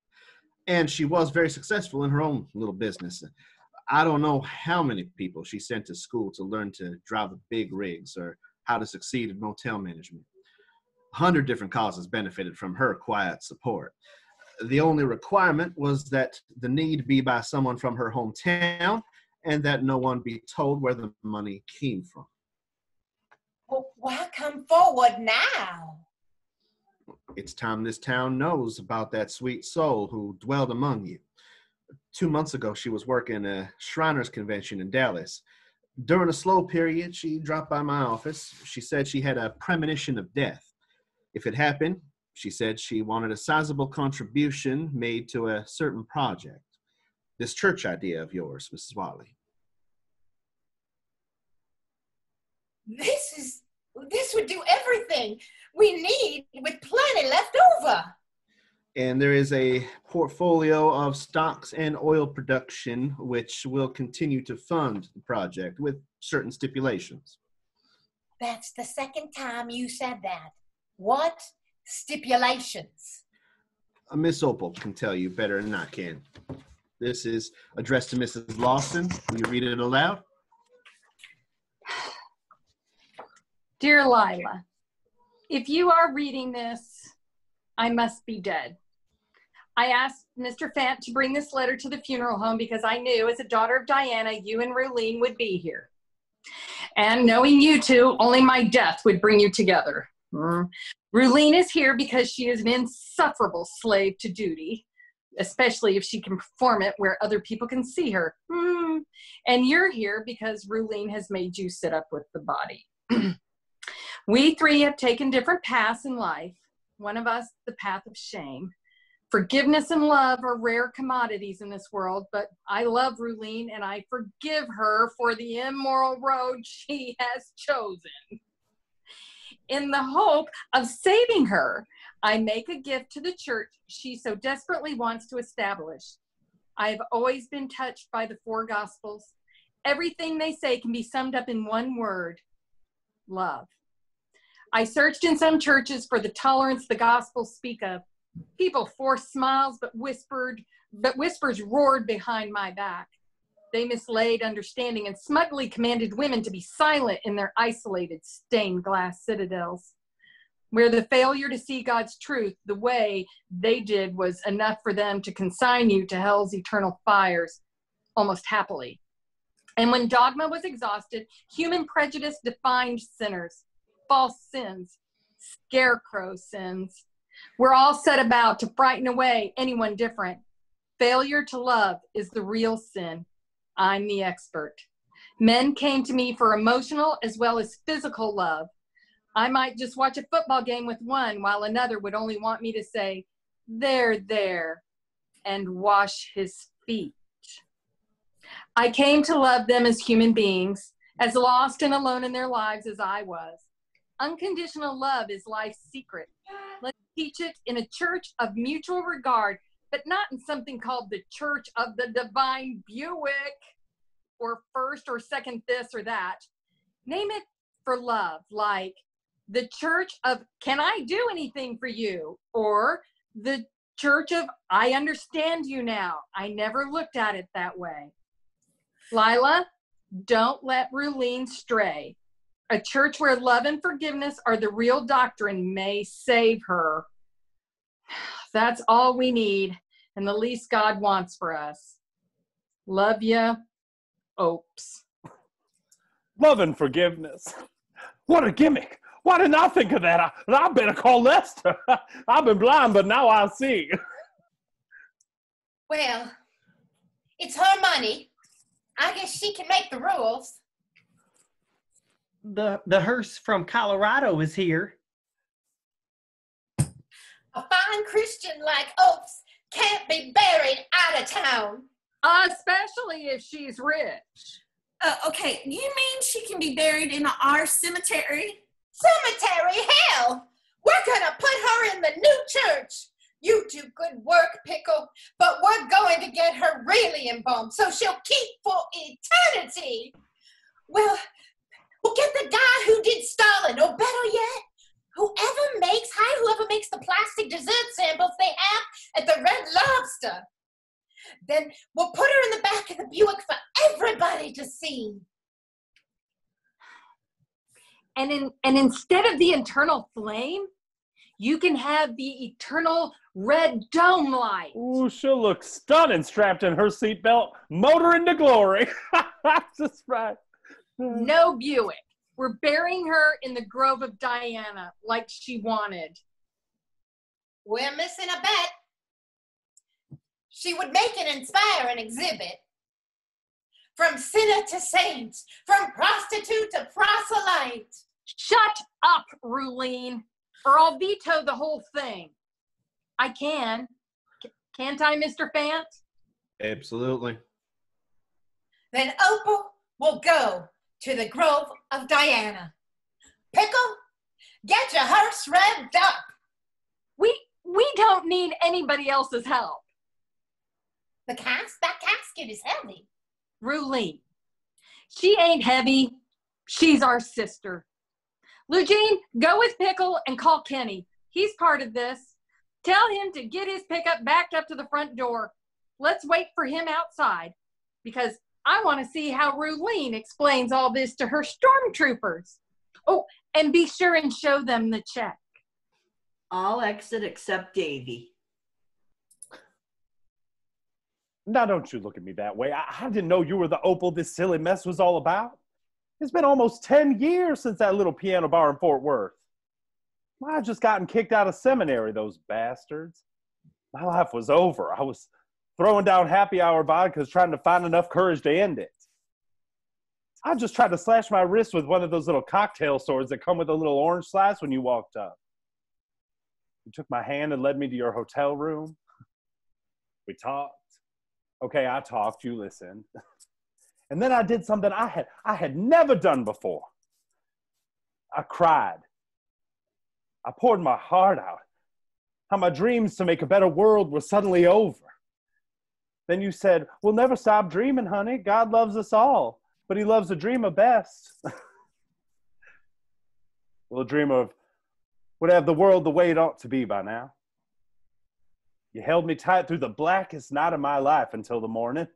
And she was very successful in her own little business. I don't know how many people she sent to school to learn to drive the big rigs or how to succeed in motel management. 100 different causes benefited from her quiet support. The only requirement was that the need be by someone from her hometown and that no one be told where the money came from. Well, why come forward now? It's time this town knows about that sweet soul who dwelled among you. 2 months ago, she was working a Shriners convention in Dallas. During a slow period, she dropped by my office. She said she had a premonition of death. If it happened, she said she wanted a sizable contribution made to a certain project. This church idea of yours, Mrs. Whatley. This would do everything we need with plenty left over. And there is a portfolio of stocks and oil production which will continue to fund the project with certain stipulations. That's the second time you said that. What stipulations? Miss Opal can tell you better than I can. This is addressed to Mrs. Lawson. Will you read it aloud? Dear Lyla, if you are reading this, I must be dead. I asked Mr. Fant to bring this letter to the funeral home because I knew as a daughter of Diana, you and Ruline would be here. And knowing you two, only my death would bring you together. Ruline is here because she is an insufferable slave to duty, especially if she can perform it where other people can see her. And you're here because Ruline has made you sit up with the body. We three have taken different paths in life. One of us, the path of shame. Forgiveness and love are rare commodities in this world, but I love Ruline and I forgive her for the immoral road she has chosen. In the hope of saving her, I make a gift to the church she so desperately wants to establish. I have always been touched by the four Gospels. Everything they say can be summed up in one word: love. I searched in some churches for the tolerance the Gospels speak of. People forced smiles, but whispers roared behind my back. They mislaid understanding and smugly commanded women to be silent in their isolated stained glass citadels, where the failure to see God's truth the way they did was enough for them to consign you to hell's eternal fires almost happily. And when dogma was exhausted, human prejudice defined sinners, false sins, scarecrow sins. We're all set about to frighten away anyone different. Failure to love is the real sin. I'm the expert. Men came to me for emotional as well as physical love. I might just watch a football game with one while another would only want me to say, there, and wash his feet. I came to love them as human beings, as lost and alone in their lives as I was. Unconditional love is life's secret. Let's teach it in a church of mutual regard, but not in something called the Church of the Divine Buick, or first or second this or that. Name it for love, like the Church of Can I Do Anything for You? Or the Church of I Understand You Now. I never looked at it that way. Lyla, don't let Ruline stray. A church where love and forgiveness are the real doctrine may save her. That's all we need and the least God wants for us. Love ya, Opes. Love and forgiveness. What a gimmick. Why didn't I think of that? I better call Lester. I've been blind, but now I see. Well, it's her money. I guess she can make the rules. The hearse from Colorado is here. A fine Christian like Opes can't be buried out of town. Especially if she's rich. Okay, you mean she can be buried in our cemetery? Cemetery? Hell! We're gonna put her in the new church. You do good work, Pickle, but we're going to get her really embalmed so she'll keep for eternity. Well, we'll get the guy who did Stalin, or better yet, whoever makes the plastic dessert samples they have at the Red Lobster. Then we'll put her in the back of the Buick for everybody to see. And instead of the eternal flame, you can have the eternal Red dome light. Ooh, she'll look stunning strapped in her seatbelt, motoring to glory. That's right. No Buick. We're burying her in the grove of Diana like she wanted. We're missing a bet. She would make and inspire an exhibit. From sinner to saint, from prostitute to proselyte. Shut up, Ruline, or I'll veto the whole thing. I can. Can't I, Mr. Fant? Absolutely. Then Opal will go to the grove of Diana. Pickle, get your hearse revved up. We don't need anybody else's help. That casket is heavy. Ruline, she ain't heavy. She's our sister. Eugene, go with Pickle and call Kenny. He's part of this. Tell him to get his pickup backed up to the front door. Let's wait for him outside because I want to see how Ruline explains all this to her stormtroopers. Oh, and be sure and show them the check. All exit except Davy. Now, don't you look at me that way. I didn't know you were the Opal this silly mess was all about. It's been almost 10 years since that little piano bar in Fort Worth. I'd just gotten kicked out of seminary, those bastards. My life was over. I was throwing down happy hour vodkas trying to find enough courage to end it. I just tried to slash my wrist with one of those little cocktail swords that come with a little orange slice when you walked up. You took my hand and led me to your hotel room. We talked. Okay, I talked, you listened. And then I did something I had never done before. I cried. I poured my heart out. How my dreams to make a better world were suddenly over. Then you said, we'll never stop dreaming, honey. God loves us all, but he loves a dreamer best. Well, a dreamer would have the world the way it ought to be by now. You held me tight through the blackest night of my life until the morning.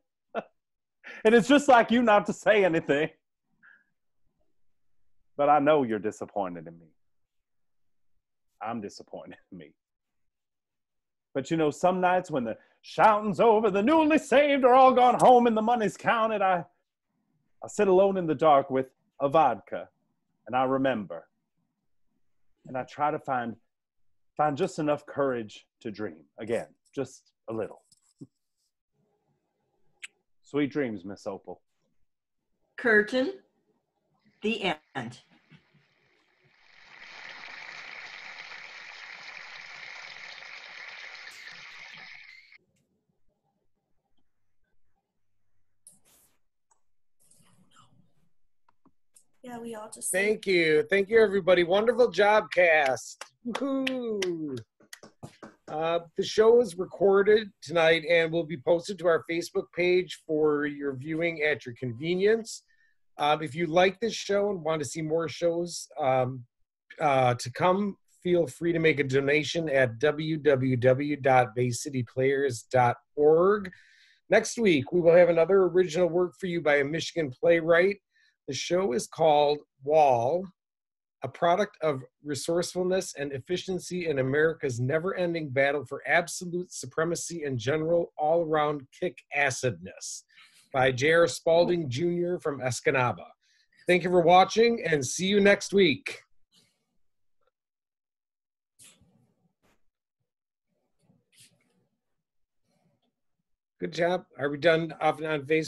And it's just like you not to say anything. But I know you're disappointed in me. I'm disappointed in me. But you know, some nights when the shouting's over, the newly saved are all gone home and the money's counted, I sit alone in the dark with a vodka and I remember. And I try to find just enough courage to dream again, just a little. Sweet dreams, Miss Opal. Curtain. The end. Yeah, we all just. Thank you, everybody. Wonderful job, cast. Woohoo! The show is recorded tonight and will be posted to our Facebook page for your viewing at your convenience. If you like this show and want to see more shows to come, feel free to make a donation at www.baycityplayers.org. Next week, we will have another original work for you by a Michigan playwright. The show is called Wall, a product of resourcefulness and efficiency in America's never-ending battle for absolute supremacy and general all-around kick-assedness, by J.R. Spalding Jr. from Escanaba. Thank you for watching, and see you next week. Good job. Are we done on Facebook?